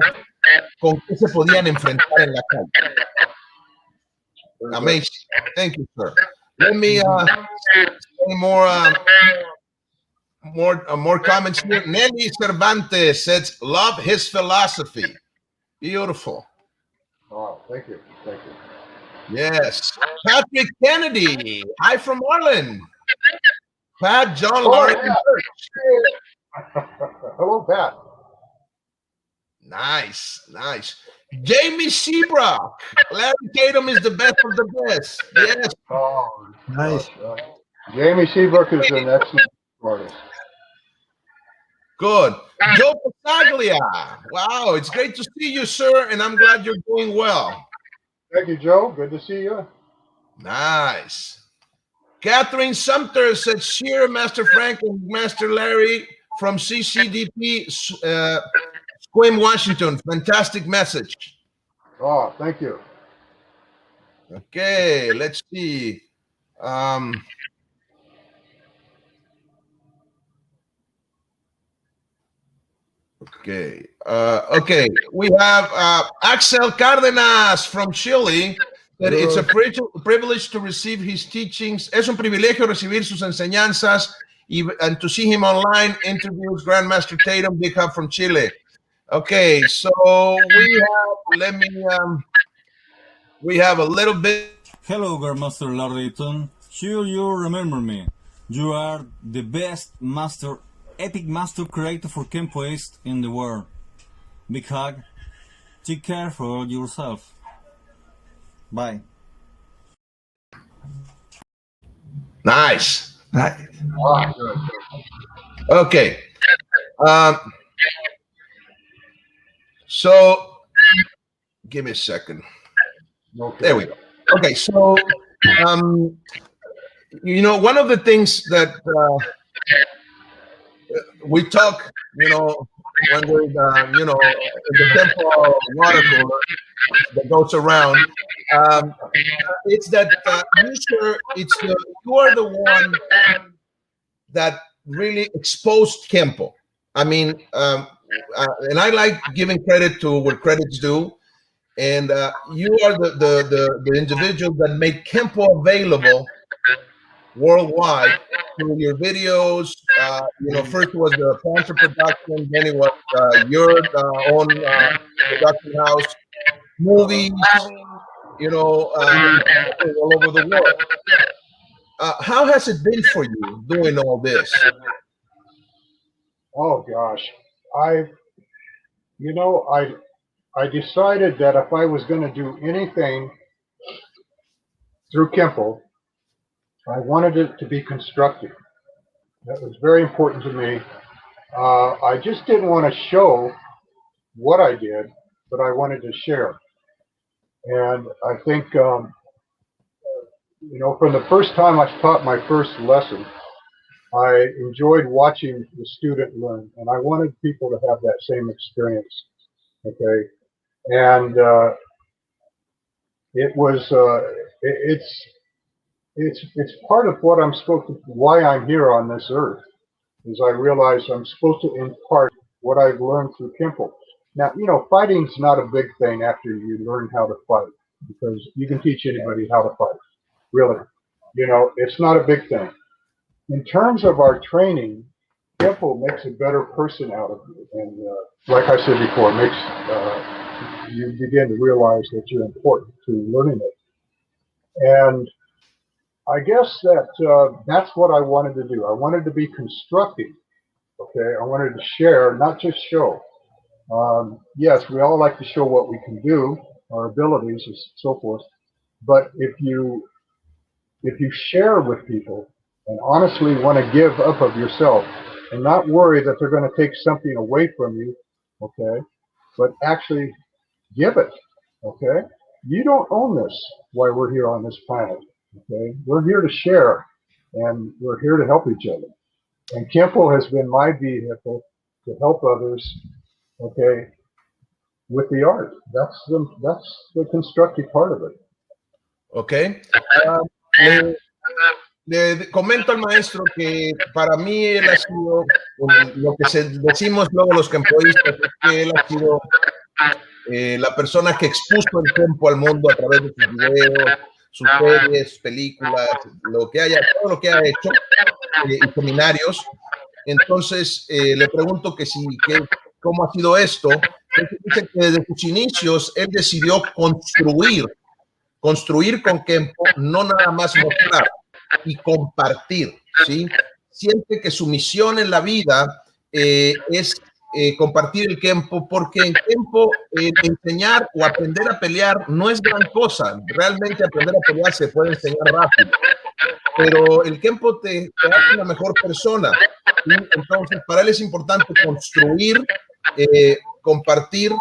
con qué se podían enfrentar en la calle. Amazing. Thank you, sir. Let me say more comments here. Nelly Cervantes says, love his philosophy. Beautiful. Oh, thank you. Thank you. Yes. Patrick Kennedy. Hi from Marlin. Pat, John, Lauren. Hello, Pat. Nice, nice. Jamie Seabrook. Larry Tatum is the best of the best. Yes. Oh, Nice. Jamie Seabrook is an excellent artist. Good. Joe Pasaglia. Wow, it's great to see you, sir, and I'm glad you're doing well. Thank you, Joe. Good to see you. Nice. Catherine Sumter said, cheer Master Frank and Master Larry from CCDP, Squim, Washington. Fantastic message. Oh, thank you. Okay, let's see. Okay. Okay. We have Axel Cárdenas from Chile. That it's a privilege to receive his teachings. Es un privilegio recibir sus enseñanzas and to see him online. Interviews Grandmaster Tatum, Big Hub from Chile. Okay, so we have a little bit. Hello, Grandmaster Larry Tatum. Sure you remember me. You are the best master, epic master creator for Kenpoist in the world. Big hug. Take care for yourself. Bye. Nice. Nice. Oh, good. Okay. So give me a second. Okay. There we go. Okay, so one of the things that we talk, when we're in the Kenpo water cooler that goes around, it's that you are the one that really exposed Kenpo. I mean, and I like giving credit to where credit's due. And you are the individual that made Kenpo available worldwide through your videos. First it was the Panther production, then it was your own production house, movies, all over the world. How has it been for you doing all this? Oh gosh, I you know I decided that if I was going to do anything through Kenpo, I wanted it to be constructive. That was very important to me. I just didn't want to show what I did, but I wanted to share. And I think, from the first time I taught my first lesson, I enjoyed watching the student learn, and I wanted people to have that same experience. Okay, and it was it's part of what I'm supposed to, why I'm here on this earth, is I realize I'm supposed to impart what I've learned through Kenpo. Now, fighting's not a big thing after you learn how to fight, because you can teach anybody how to fight. Really, it's not a big thing. In terms of our training, Kenpo makes a better person out of you, and like I said before, it makes you begin to realize that you're important to learning it. And I guess that's what I wanted to do. I wanted to be constructive. Okay, I wanted to share, not just show. Yes, we all like to show what we can do, our abilities, and so forth. But if you share with people and honestly want to give up of yourself and not worry that they're going to take something away from you, okay, but actually give it, okay. You don't own this while we're here on this planet, okay. We're here to share, and we're here to help each other. And Kenpo has been my vehicle to help others, okay, with the art. That's the constructive part of it. Okay. Le, le comento al maestro que para mí él ha sido lo que decimos luego los campoístas, es que él ha sido la persona que expuso el Kenpo al mundo a través de sus videos, sus series, películas, todo lo que ha hecho, y seminarios. Entonces le pregunto cómo ha sido esto. Entonces dice que desde sus inicios él decidió construir con Kenpo, no nada más mostrar, y compartir, ¿sí? Siente que su misión en la vida es compartir el Kenpo, porque en Kenpo enseñar o aprender a pelear no es gran cosa. Realmente aprender a pelear se puede enseñar rápido, pero el Kenpo te hace una mejor persona, ¿sí? Entonces para él es importante construir, compartir,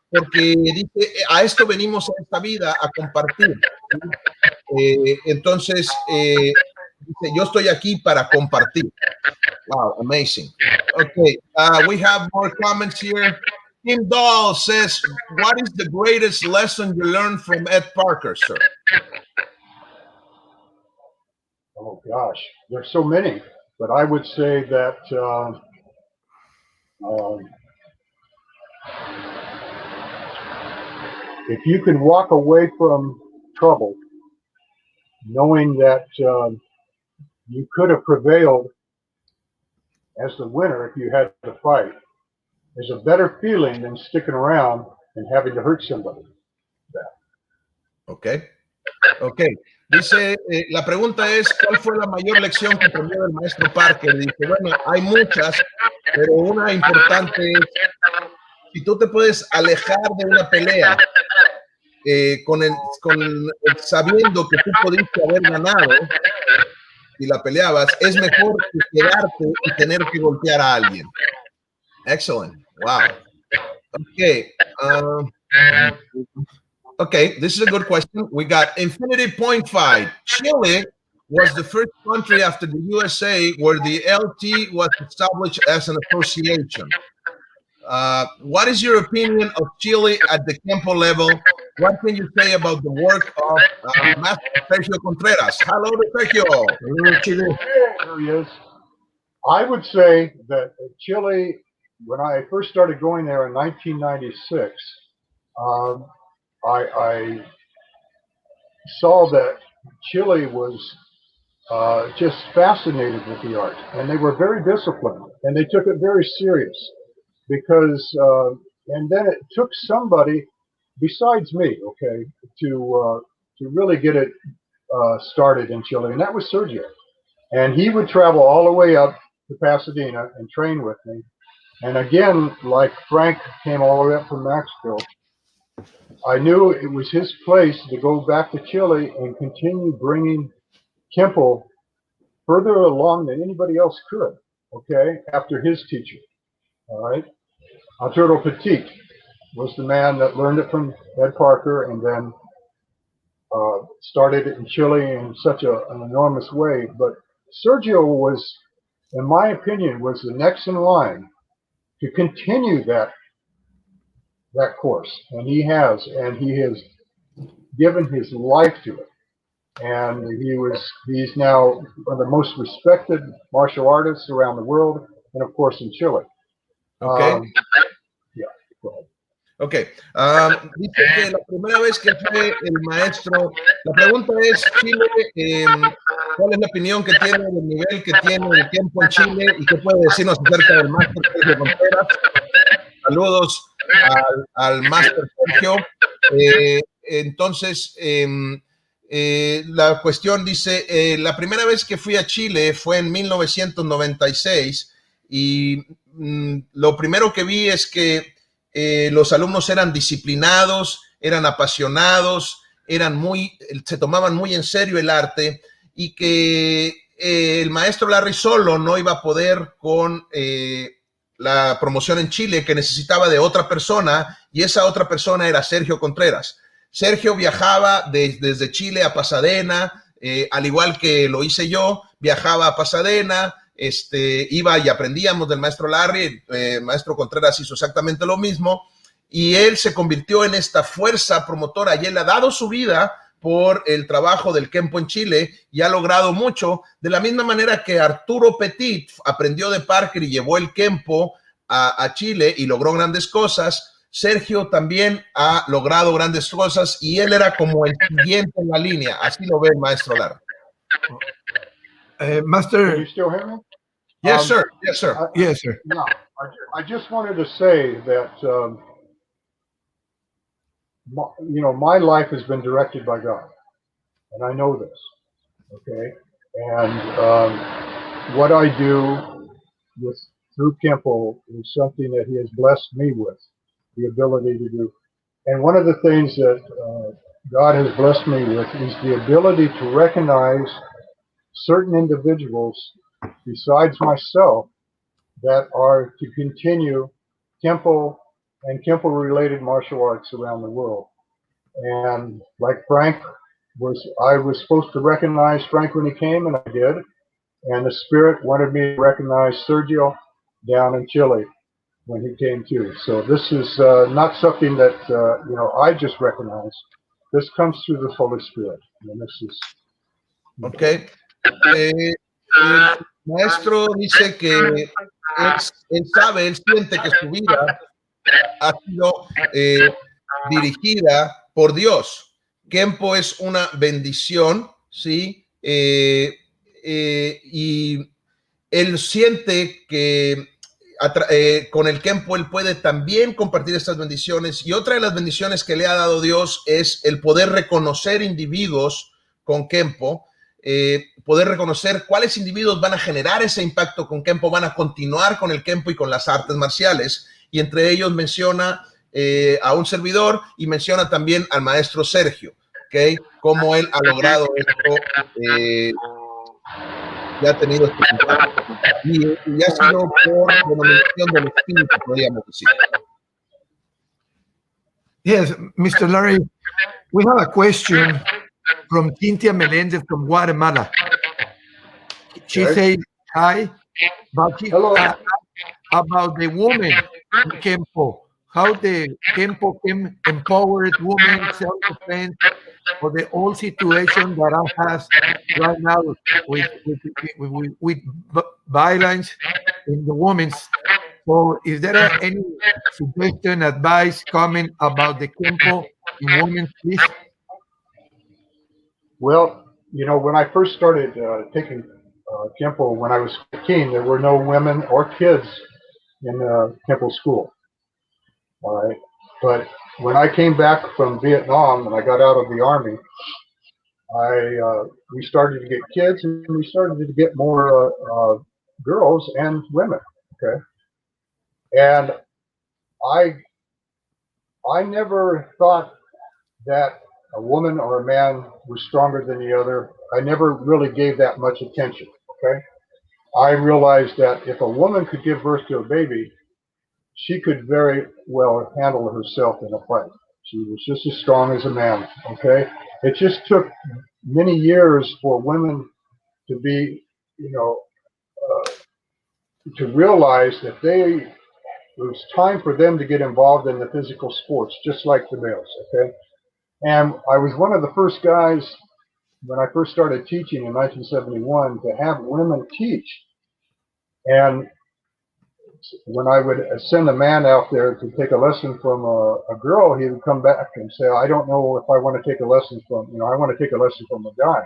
porque dice, a esto venimos a esta vida, a compartir, ¿sí? Entonces dice, yo estoy aquí para compartir. Wow, amazing. Okay, we have more comments here. Kim Dahl says, what is the greatest lesson you learned from Ed Parker, sir? Oh gosh, there's so many, but I would say that if you can walk away from trouble knowing that you could have prevailed as the winner if you had to fight, there's a better feeling than sticking around and having to hurt somebody. Okay. Okay. Dice, la pregunta es, ¿cuál fue la mayor lección que aprendió el maestro Parker? Dice, bueno, hay muchas, pero una importante es, si tú te puedes alejar de una pelea sabiendo que tú pudiste haber ganado, si la peleabas, es mejor que quedarte y tener que golpear a alguien. Excellent. Wow. Okay. Okay, this is a good question. We got Infinity Point Fight. Chile was the first country after the USA where the LT was established as an association. What is your opinion of Chile at the Kenpo level? What can you say about the work of Master Sergio Contreras? Hello, Sergio. Hello, Chile. There he is. I would say that Chile, when I first started going there in 1996, I saw that Chile was just fascinated with the art, and they were very disciplined, and they took it very serious because, and then it took somebody besides me, okay, to really get it started in Chile, and that was Sergio. And he would travel all the way up to Pasadena and train with me. And again, like Frank came all the way up from Maxville, I knew it was his place to go back to Chile and continue bringing Kenpo further along than anybody else could, okay, after his teacher, all right? Arturo Petit was the man that learned it from Ed Parker and then started it in Chile in such an enormous way. But Sergio was, in my opinion, was the next in line to continue that course, and he has given his life to it, and he's now one of the most respected martial artists around the world, and of course in Chile. Okay. Yeah. Go ahead. Ok, dice que la primera vez que fue el maestro, la pregunta es, Chile, ¿cuál es la opinión que tiene del nivel que tiene el Kenpo en Chile y qué puede decirnos acerca del máster Sergio Contreras? Saludos al máster Sergio. Entonces, la cuestión dice, la primera vez que fui a Chile fue en 1996 y lo primero que vi es que los alumnos eran disciplinados, eran apasionados, se tomaban muy en serio el arte y que el maestro Larry solo no iba a poder con la promoción en Chile, que necesitaba de otra persona, y esa otra persona era Sergio Contreras. Sergio viajaba desde Chile a Pasadena, al igual que lo hice yo, viajaba a Pasadena, iba y aprendíamos del maestro Larry, el maestro Contreras hizo exactamente lo mismo, y él se convirtió en esta fuerza promotora, y él ha dado su vida por el trabajo del Kenpo en Chile y ha logrado mucho, de la misma manera que Arturo Petit aprendió de Parker y llevó el Kenpo a Chile y logró grandes cosas. Sergio también ha logrado grandes cosas y él era como el siguiente en la línea, así lo ve el maestro Larry. Master. Can you still hear me? Yes, sir. Yes, sir. Yes, sir. No, I just wanted to say that, my life has been directed by God, and I know this, okay? And what I do through Kenpo is something that he has blessed me with, the ability to do. And one of the things that God has blessed me with is the ability to recognize certain individuals besides myself that are to continue Kenpo and Kenpo-related martial arts around the world. And like Frank I was supposed to recognize Frank when he came, and I did. And the Spirit wanted me to recognize Sergio down in Chile when he came too. So this is not something that I just recognize. This comes through the Holy Spirit. And this is Okay. El maestro dice que él sabe, él siente que su vida ha sido dirigida por Dios. Kenpo es una bendición, ¿sí? Y él siente que con el Kenpo él puede también compartir estas bendiciones. Y otra de las bendiciones que le ha dado Dios es el poder reconocer individuos con Kenpo, poder reconocer cuáles individuos van a generar ese impacto con Kenpo, van a continuar con el Kenpo y con las artes marciales. Y entre ellos menciona a un servidor y menciona también al maestro Sergio, ¿okay? Cómo él ha logrado esto ya ha tenido este contacto y ha sido por denominación del espíritu, podríamos decir. Yes, Mr. Larry, we have a question from Cynthia Melendez from Guatemala. She Okay. says hi, but she Hello. about the woman in Kenpo, how the Kenpo can empower women, self-defense, for the whole situation that I has right now with violence in the women's. So is there any suggestion, advice, comment about the Kenpo in women, please? Well, when I first started taking Kenpo when I was 15, there were no women or kids in Kenpo school. All right. But when I came back from Vietnam and I got out of the Army, we started to get kids and we started to get more girls and women. Okay. And I never thought that a woman or a man was stronger than the other. I never really gave that much attention. Okay. I realized that if a woman could give birth to a baby, she could very well handle herself in a fight. She was just as strong as a man. Okay. It just took many years for women to be, to realize that it was time for them to get involved in the physical sports, just like the males. Okay. And I was one of the first guys when I first started teaching in 1971 to have women teach. And when I would send a man out there to take a lesson from a girl, he would come back and say, I don't know if I want to take a lesson from, I want to take a lesson from a guy.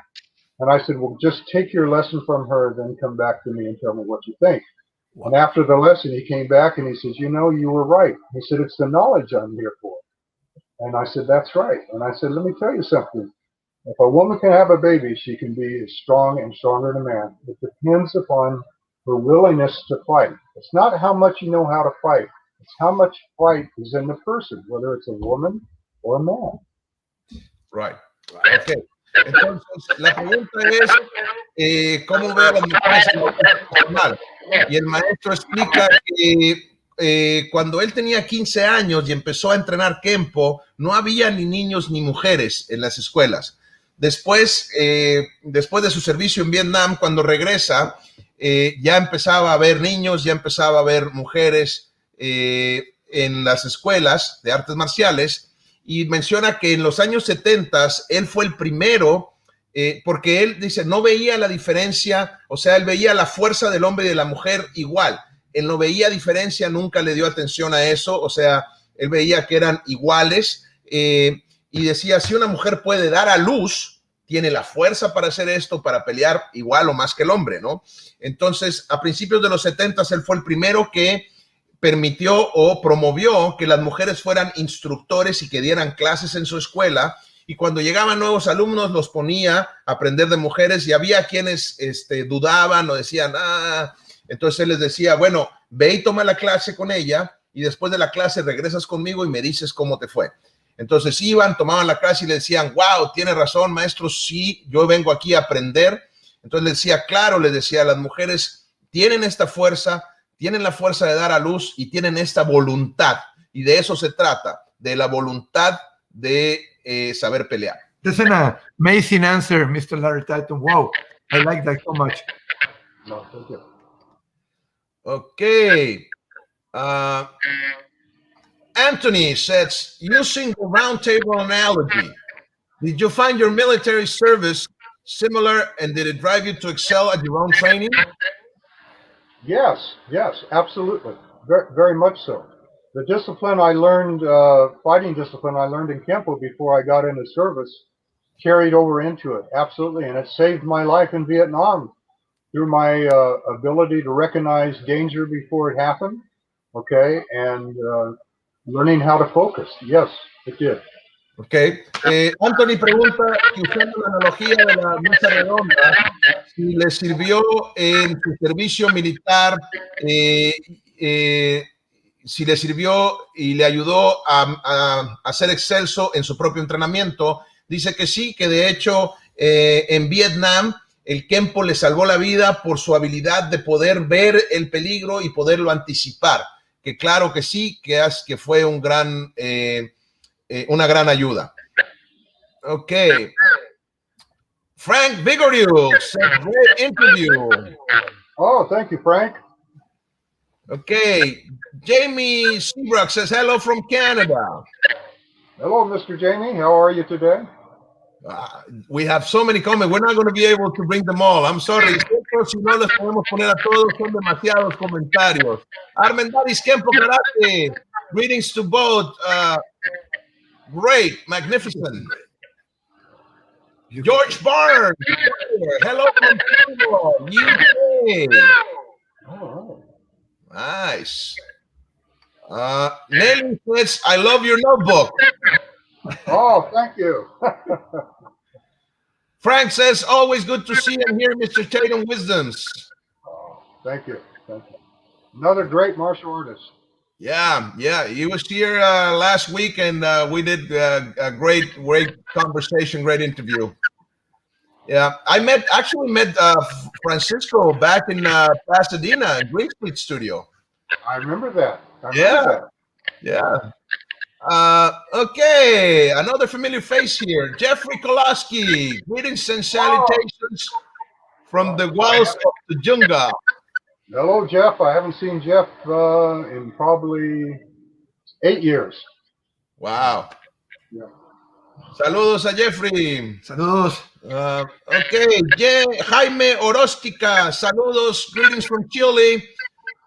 And I said, well, just take your lesson from her, then come back to me and tell me what you think. Wow. And after the lesson, he came back and he says, you were right. He said, it's the knowledge I'm here for. And I said, that's right. And I said, let me tell you something. If a woman can have a baby, she can be as strong and stronger than a man. It depends upon her willingness to fight. It's not how much you know how to fight. It's how much fight is in the person, whether it's a woman or a man. Right. Okay. Entonces, la pregunta es, ¿cómo ve a las mujeres en el normal? Y el maestro explica que cuando él tenía 15 años y empezó a entrenar Kenpo, no había ni niños ni mujeres en las escuelas. Después de su servicio en Vietnam, cuando regresa, ya empezaba a haber niños, ya empezaba a haber mujeres en las escuelas de artes marciales, y menciona que en los años 70 él fue el primero, porque él dice, no veía la diferencia, o sea, él veía la fuerza del hombre y de la mujer igual. Él no veía diferencia, nunca le dio atención a eso, o sea, él veía que eran iguales, y decía, si una mujer puede dar a luz, tiene la fuerza para hacer esto, para pelear igual o más que el hombre, ¿no? Entonces, a principios de los 70 él fue el primero que permitió o promovió que las mujeres fueran instructores y que dieran clases en su escuela, y cuando llegaban nuevos alumnos los ponía a aprender de mujeres, y había quienes dudaban o decían, entonces él les decía, bueno, ve y toma la clase con ella, y después de la clase regresas conmigo y me dices cómo te fue. Entonces iban, tomaban la clase y le decían, wow, tiene razón, maestro, sí, yo vengo aquí a aprender. Entonces le decía, claro, les decía, las mujeres tienen esta fuerza, tienen la fuerza de dar a luz y tienen esta voluntad. Y de eso se trata, de la voluntad de saber pelear. That's an amazing answer, Mr. Larry Tatum. Wow, I like that so much. No, thank you. Okay. Anthony says, using the round table analogy, did you find your military service similar, and did it drive you to excel at your own training? Yes, absolutely. Very, very much so. The discipline I learned, fighting discipline I learned in Kenpo before I got into service, carried over into it. Absolutely. And it saved my life in Vietnam through my ability to recognize danger before it happened. Okay. And learning how to focus. Yes, it did. Okay. Anthony pregunta, usando la analogía de la mesa redonda, si le sirvió en su servicio militar, si le sirvió y le ayudó a ser excelso en su propio entrenamiento. Dice que sí, que de hecho en Vietnam el Kenpo le salvó la vida por su habilidad de poder ver el peligro y poderlo anticipar. Que claro que sí, que fue una gran ayuda. Ok. Frank Vigoriuk said, great interview. Oh, thank you, Frank. Okay. Jamie Seabrook says, hello from Canada. Hello, Mr. Jamie. How are you today? We have so many comments. We're not going to be able to bring them all. I'm sorry. Si no les podemos poner a todos, son demasiados comentarios. Armendariz Kenpo Karate. Greetings to both. Great. Magnificent. George Barnes. Hello from Canada, UK. Oh, Nice. Nelly says, I love your notebook. oh, thank you. Frank says, always good to see and hear Mr. Tatum wisdoms. Oh, thank you. Thank you. Another great martial artist. Yeah. He was here last week, and we did a great conversation, great interview. Yeah, I actually met Francisco back in Pasadena, Green Street Studio. I remember that. Yeah. Okay, another familiar face here. Jeffrey Kolaski. Greetings and salutations from the walls of the Junga. Hello, Jeff. I haven't seen Jeff in probably 8 years. Wow. Yeah. Saludos a Jeffrey. Saludos. Okay, Jaime Orostica. Saludos. Greetings from Chile.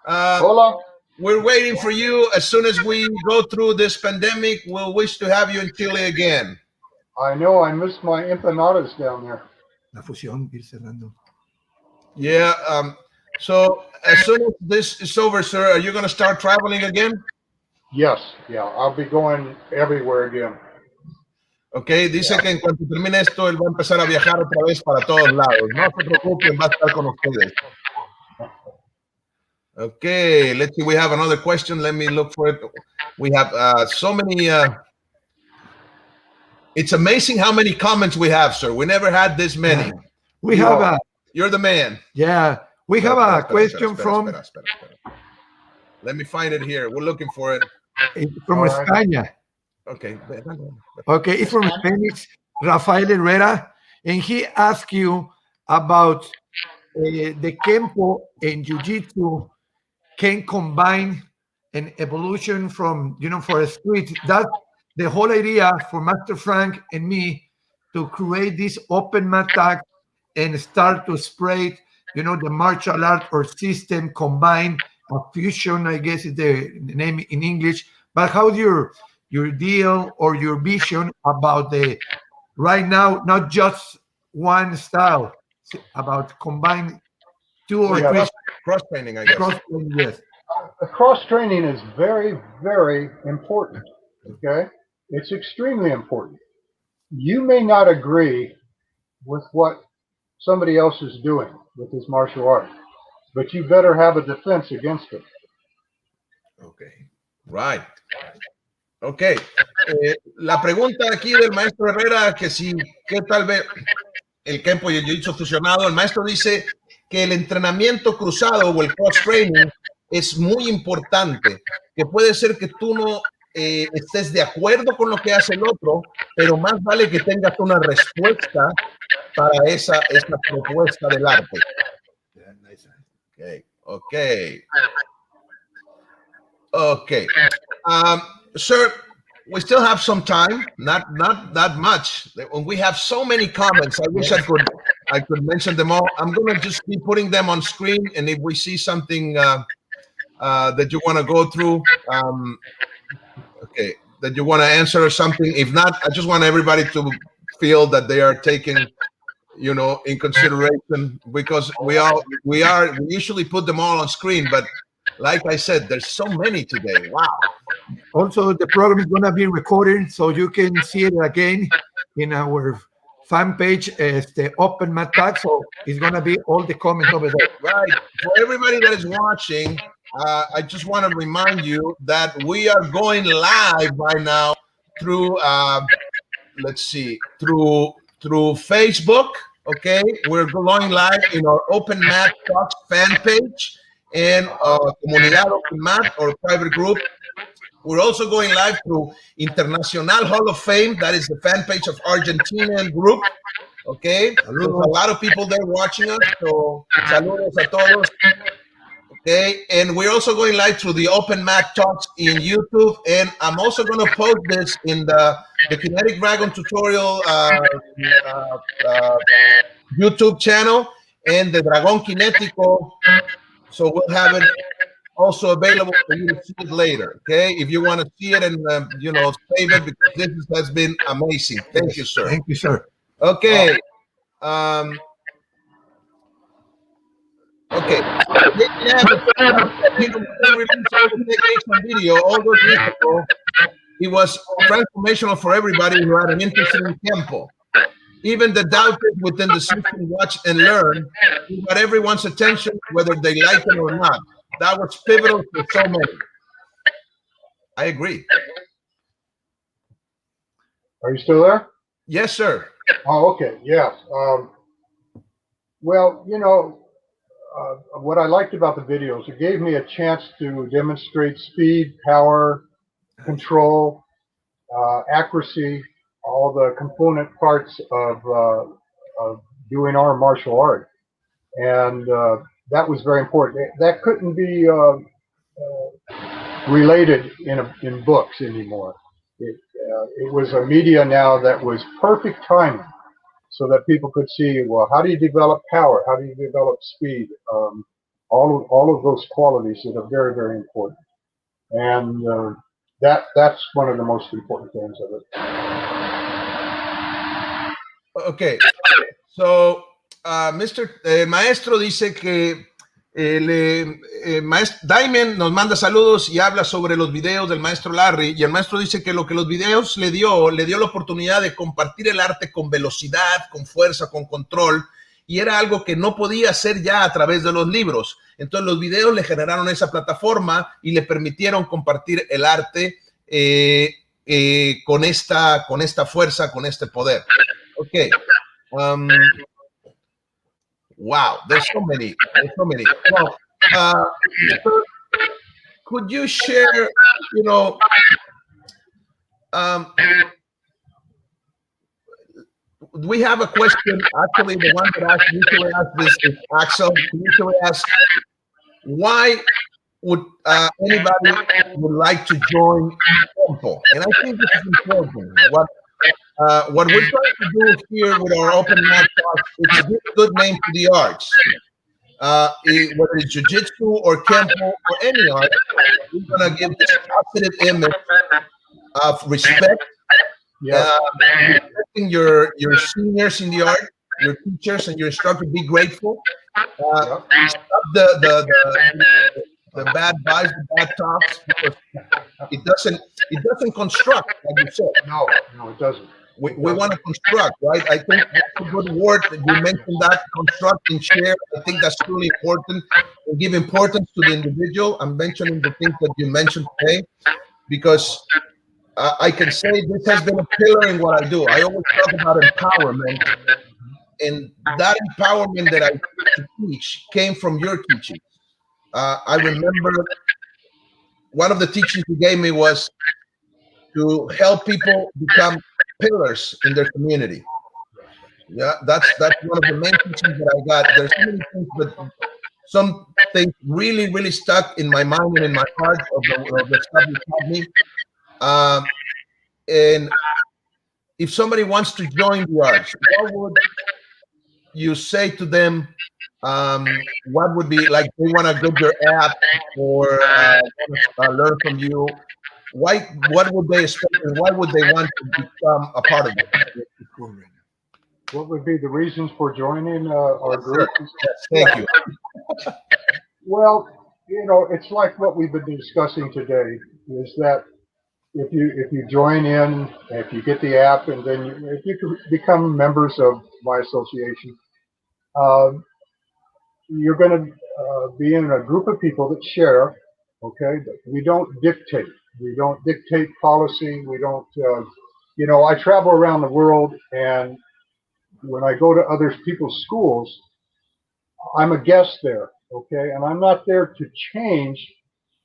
Hola. We're waiting for you. As soon as we go through this pandemic, we'll wish to have you in Chile again. I know I missed my empanadas down there. La fusión, ir cerrando. Yeah. So as soon as this is over, sir, are you going to start traveling again? Yes. Yeah. I'll be going everywhere again. Okay. Dice que en cuanto termine esto, él va a empezar a viajar otra vez para todos lados. No se preocupen, va a estar con ustedes. Okay, let's see. We have another question. Let me look for it. We have so many. It's amazing how many comments we have, sir. We never had this many. You're the man. Yeah, we have a question from. Let me find it here. We're looking for it. From España. Okay. Okay, it's from Spain. It's Rafael Herrera, and he asked you about the Kenpo and Jiu-Jitsu can combine an evolution from, for a street. That's the whole idea for Master Frank and me to create this open mat tag and start to spread, the martial art or system combine a fusion, I guess is the name in English. But how's your deal or your vision about the right now, not just one style, about combine two or three cross training, I guess. Cross-training, yes. Cross training is very, very important. Okay, it's extremely important. You may not agree with what somebody else is doing with his martial art, but you better have a defense against it. Okay, right. Okay. La pregunta aquí del maestro Herrera, que tal vez el Kenpo y el Jiu-Jitsu fusionado, el maestro dice que el entrenamiento cruzado o el cross-training es muy importante, que puede ser que tú no estés de acuerdo con lo que hace el otro, pero más vale que tengas una respuesta para esa propuesta del arte. Okay. Sir, we still have some time, not that much. We have so many comments. I wish I could mention them all. I'm going to just be putting them on screen, and if we see something that you want to go through, that you want to answer or something. If not, I just want everybody to feel that they are taking, in consideration, because we usually put them all on screen, but like I said, there's so many today. Wow. Also, the program is going to be recorded, so you can see it again in our fan page as the Open Mat Tag. So it's going to be all the comments over there. Right. For everybody that is watching, I just want to remind you that we are going live right now through, through Facebook, Okay, we're going live in our Open Mat Talks fan page and Comunidad Open Mat, or private group. We're also going live through Internacional Hall of Fame. That is the fan page of Argentinian group. Okay, there's a lot of people there watching us. So saludos a todos. Okay, and we're also going live through the Open Mat Talks in YouTube, and I'm also going to post this in the Kinetic Dragon tutorial YouTube channel and the Dragón Kinético. So we'll have it also available for you to see it later. Okay, if you want to see it and save it, because this has been amazing. Thank you, sir. Thank you, sir. Okay. Okay. Video all those years ago. It was transformational for everybody who had an interest in Kenpo. Even the doubters within the system watch and learn. He got everyone's attention, whether they like it or not. That was pivotal for so many. I agree. Are you still there? Yes, sir. Oh, okay. Yes. Well, what I liked about the videos, it gave me a chance to demonstrate speed, power, control, accuracy, all the component parts of doing our martial art. And that was very important. That couldn't be related in books anymore. It was a media now that was perfect timing, so that people could see, well, how do you develop power? How do you develop speed? All of those qualities that are very, very important. And that's one of the most important things of it. Okay. So, el maestro dice que maestro Diamond nos manda saludos y habla sobre los videos del maestro Larry, y el maestro dice que lo que los videos le dio la oportunidad de compartir el arte con velocidad, con fuerza, con control, y era algo que no podía hacer ya a través de los libros. Entonces los videos le generaron esa plataforma y le permitieron compartir el arte con esta fuerza, con este poder. Ok. Wow, there's so many. Well, could you share, we have a question, actually, the one that usually asks this is Axel. He usually asks, why would anybody would like to join Kenpo? And I think this is important. What we're trying to do here with our Open Mat Talks is to give a good name to the arts. Whether it's jiu-jitsu or Kenpo or any art, we're going to give this positive image of respect. Respecting your seniors in the art, your teachers and your instructor. Be grateful. Stop the bad vibes, the bad talks, because it doesn't construct, like you said. No, it doesn't. We want to construct, right? I think that's a good word that you mentioned, that construct and share. I think that's really important. And give importance to the individual. I'm mentioning the things that you mentioned today, because I can say this has been a pillar in what I do. I always talk about empowerment, and that empowerment that I teach came from your teaching. I remember one of the teachings you gave me was to help people become pillars in their community. Yeah, that's one of the main teachings that I got. There's so many things, but some things really, really stuck in my mind and in my heart of the stuff you taught me. And if somebody wants to join the arts, what would you say to them? What would be, like, they want to get your app or learn from you? What would they expect, and why would they want to become a part of it? What would be the reasons for joining our group? Yes, thank you. Well, it's like what we've been discussing today, is that if you join in, if you get the app, and then if you can become members of my association, you're going to be in a group of people that share. Okay, we don't dictate. We don't dictate policy. We don't. I travel around the world, and when I go to other people's schools, I'm a guest there, okay? And I'm not there to change,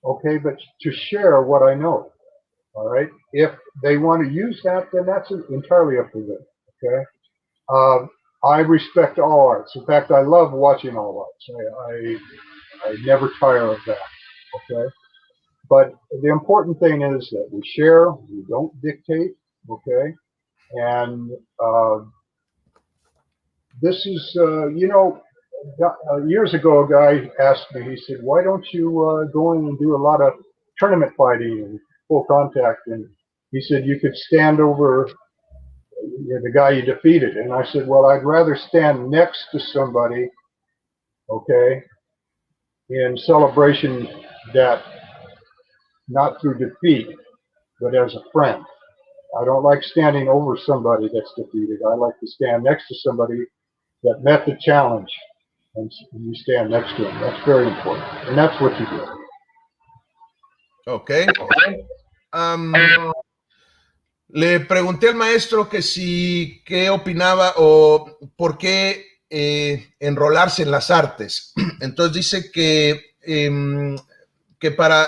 okay, but to share what I know, all right? If they want to use that, then that's entirely up to them, okay? I respect all arts. In fact, I love watching all arts. I never tire of that, okay? But the important thing is that we share, we don't dictate, okay? And this is, years ago, a guy asked me, he said, why don't you go in and do a lot of tournament fighting and full contact? And he said, you could stand over the guy you defeated. And I said, well, I'd rather stand next to somebody, okay, in celebration that not through defeat, but as a friend. I don't like standing over somebody that's defeated. I like to stand next to somebody that met the challenge, and you stand next to them. That's very important, and that's what you do. Ok. Le pregunté al maestro que si, qué opinaba o por qué enrolarse en las artes. Entonces dice que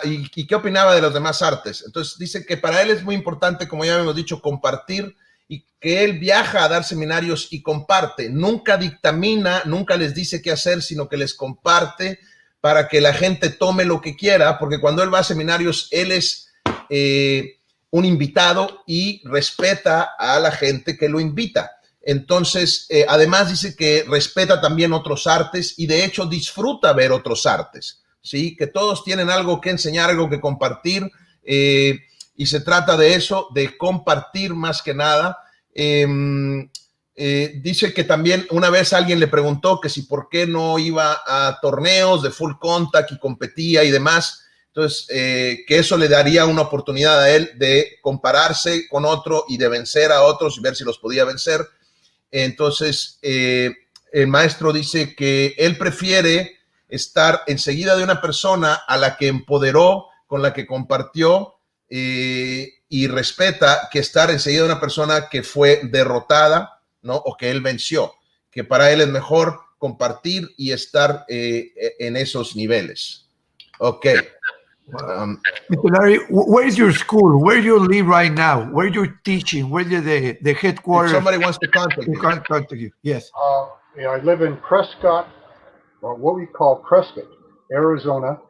y qué opinaba de las demás artes. Entonces dice que para él es muy importante, como ya hemos dicho, compartir, y que él viaja a dar seminarios y comparte. Nunca dictamina, nunca les dice qué hacer, sino que les comparte para que la gente tome lo que quiera, porque cuando él va a seminarios, él es un invitado y respeta a la gente que lo invita. Entonces, además dice que respeta también otros artes y de hecho disfruta ver otros artes, ¿sí? Que todos tienen algo que enseñar, algo que compartir, y se trata de eso, de compartir más que nada. Dice que también una vez alguien le preguntó que si por qué no iba a torneos de full contact y competía y demás. Entonces, que eso le daría una oportunidad a él de compararse con otro y de vencer a otros y ver si los podía vencer. Entonces, el maestro dice que él prefiere estar enseguida de una persona a la que empoderó, con la que compartió y respeta, que estar enseguida de una persona que fue derrotada, ¿no? O que él venció. Que para él es mejor compartir y estar en esos niveles. Ok. Mr. Larry, where is your school? Where do you live right now? Where you're teaching? Where is the headquarters? If somebody wants to contact you. Yes. I live in Prescott, or what we call Prescott, Arizona,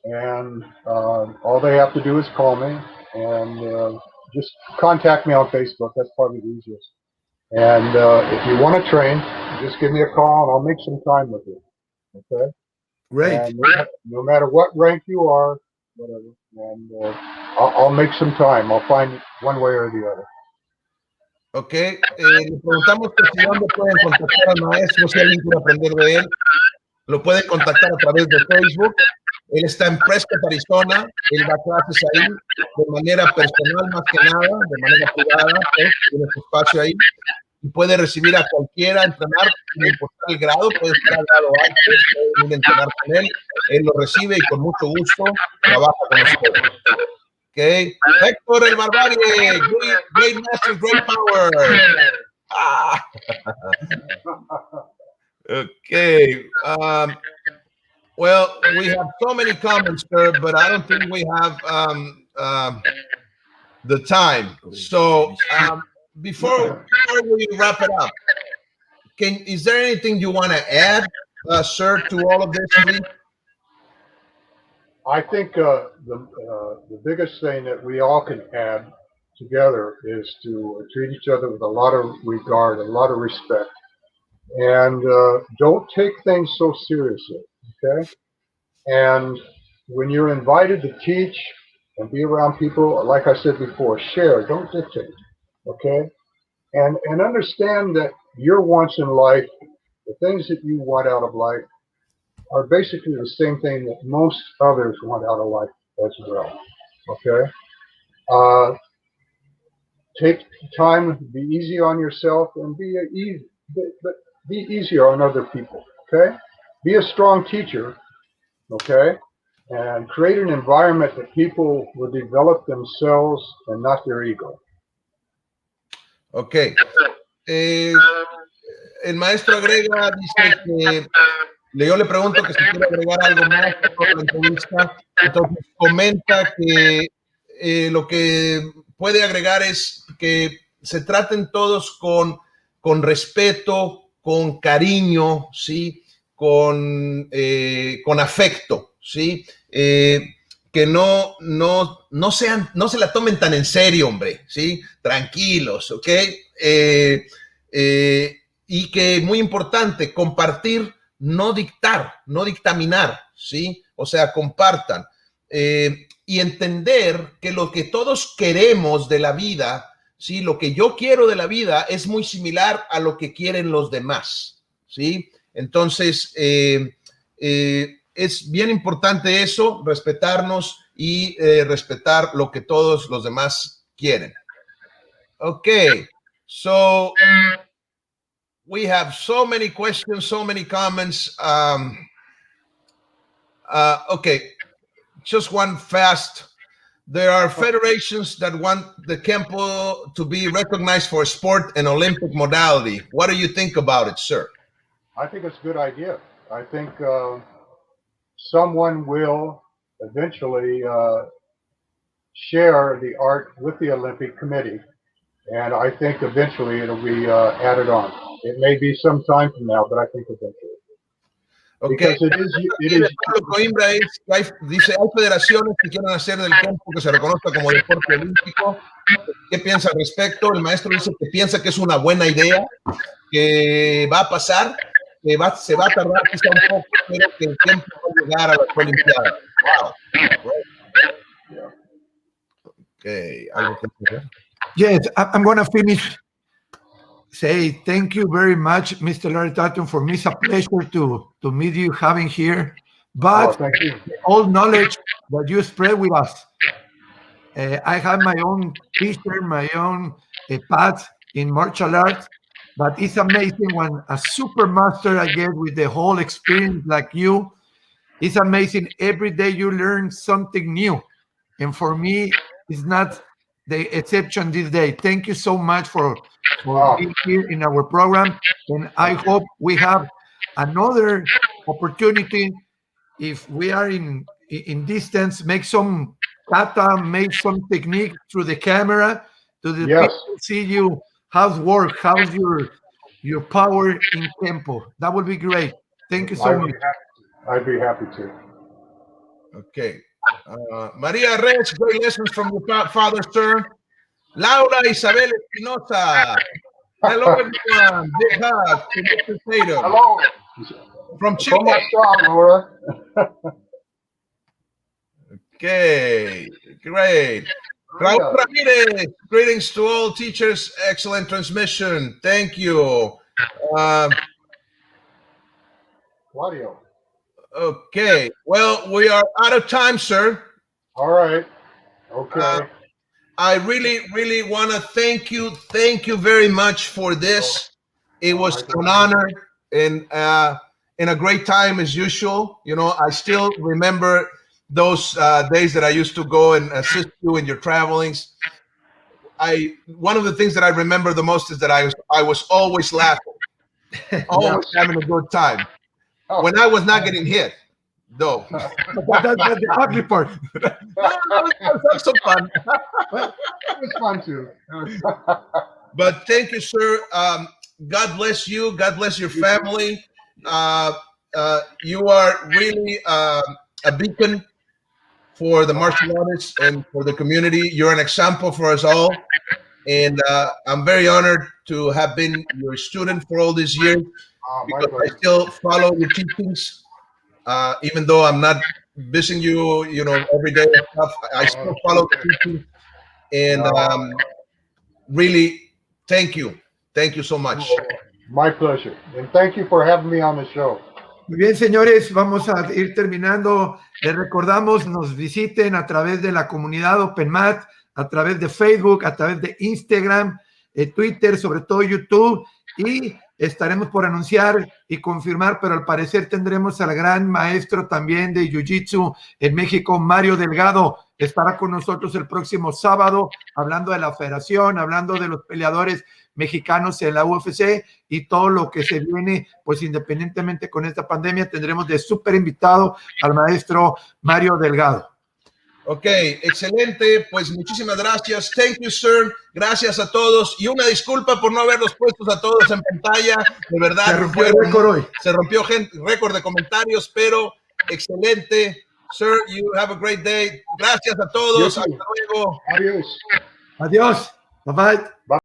and all they have to do is call me and just contact me on Facebook. That's probably the easiest. And if you want to train, just give me a call and I'll make some time with you. Okay? Great. And no matter what rank you are, whatever, and I'll make some time. I'll find one way or the other. Ok, le preguntamos que si dónde pueden contactar al maestro, si alguien quiere aprender de él, lo pueden contactar a través de Facebook. Él está en Prescott, Arizona, él da clases ahí de manera personal más que nada, de manera privada, tiene su espacio ahí, y puede recibir a cualquiera, entrenar, sin importar el grado, puede estar al grado alto, puede venir a entrenar con él lo recibe y con mucho gusto trabaja con ustedes. Okay. Héctor el Barbarie, great master, great power. Okay. Well, we have so many comments, sir, but I don't think we have the time. So before we wrap it up, is there anything you want to add, sir, to all of this, please? I think the biggest thing that we all can add together is to treat each other with a lot of regard, a lot of respect, and don't take things so seriously, okay? And when you're invited to teach and be around people, like I said before, share, don't dictate, okay? And understand that your wants in life, the things that you want out of life, are basically the same thing that most others want out of life as well, okay? Take time, be easy on yourself, and be easier on other people, okay? Be a strong teacher, okay? And create an environment that people will develop themselves and not their ego. Ok. el maestro agrega, dice que yo le pregunto que si quiere agregar algo más a toda la entrevista. Entonces comenta que lo que puede agregar es que se traten todos con respeto, con cariño, ¿sí? Con afecto, ¿sí? Que no se la tomen tan en serio, hombre, ¿sí? Tranquilos, ¿ok? Y que muy importante, compartir, no dictar, no dictaminar, ¿sí? O sea, compartan. Y entender que lo que todos queremos de la vida, ¿sí? Lo que yo quiero de la vida es muy similar a lo que quieren los demás, ¿sí? Entonces, es bien importante eso, respetarnos y respetar lo que todos los demás quieren. Okay, so we have so many questions, so many comments. Okay, just one fast. There are federations that want the Kenpo to be recognized for sport and Olympic modality. What do you think about it, sir? I think it's a good idea. I think someone will eventually share the art with the Olympic Committee, and I think eventually it'll be added on. It may be some time from now, but I think eventually. Okay. Because it is Coimbra dice, hay federaciones que quieren hacer del Kenpo que se reconozca como deporte olímpico. ¿Qué piensa al respecto? El maestro dice que piensa que es una buena idea, que va a pasar, que se va a tardar quizá un poco, pero que el Kenpo va a llegar a las Olimpiadas. Wow. Okay. Yes, I'm going to finish. Say thank you very much, Mr. Larry Tatum. For me, it's a pleasure to meet you, having here. But thank you. all knowledge that you spread with us. I have my own teacher, my own path in martial arts, but it's amazing when a super master I get with the whole experience like you. It's amazing. Every day you learn something new. And for me, it's not the exception this day. Thank you so much for being here in our program. And I hope we have another opportunity, if we are in distance, make some kata, make some technique through the camera to the people see you, how's work, how's your power in Kenpo. That would be great. Thank you so much. I'd be happy to. Okay. Maria Reyes, great lessons from your father, sir. Laura Isabel Espinosa. Hello, everyone. Big hug to Mr. Tatum. Hello. From Chile. Laura. Okay, great. Raúl Ramirez, greetings to all teachers. Excellent transmission. Thank you. Claudio. Okay, well, we are out of time, sir. All right. Okay. I really, really want to thank you. Thank you very much for this. It was an honor and a great time as usual. You know, I still remember those days that I used to go and assist you in your travelings. One of the things that I remember the most is that I was always laughing, always having a good time. When I was not getting hit, though. That's the ugly part. That's so fun. It was fun too. But thank you, sir. God bless you. God bless your family. You are really a beacon for the martial artists and for the community. You're an example for us all. And I'm very honored to have been your student for all these years, because I still follow your teachings. Even though I'm not visiting you, every day and stuff, I still follow the teachings. And really, thank you. Thank you so much. My pleasure. And thank you for having me on the show. Muy bien, señores, vamos a ir terminando. Les recordamos, nos visiten a través de la comunidad OpenMat, a través de Facebook, a través de Instagram, Twitter, sobre todo YouTube, y estaremos por anunciar y confirmar, pero al parecer tendremos al gran maestro también de Jiu-Jitsu en México, Mario Delgado. Estará con nosotros el próximo sábado, hablando de la federación, hablando de los peleadores mexicanos en la UFC y todo lo que se viene, pues independientemente con esta pandemia, tendremos de súper invitado al maestro Mario Delgado. Ok, excelente, pues muchísimas gracias. Thank you, sir. Gracias a todos. Y una disculpa por no haberlos puestos a todos en pantalla. De verdad, Se rompió el récord hoy. se rompió récord de comentarios, pero excelente. Sir, you have a great day. Gracias a todos. Hasta luego. Adiós. Adiós. Bye bye.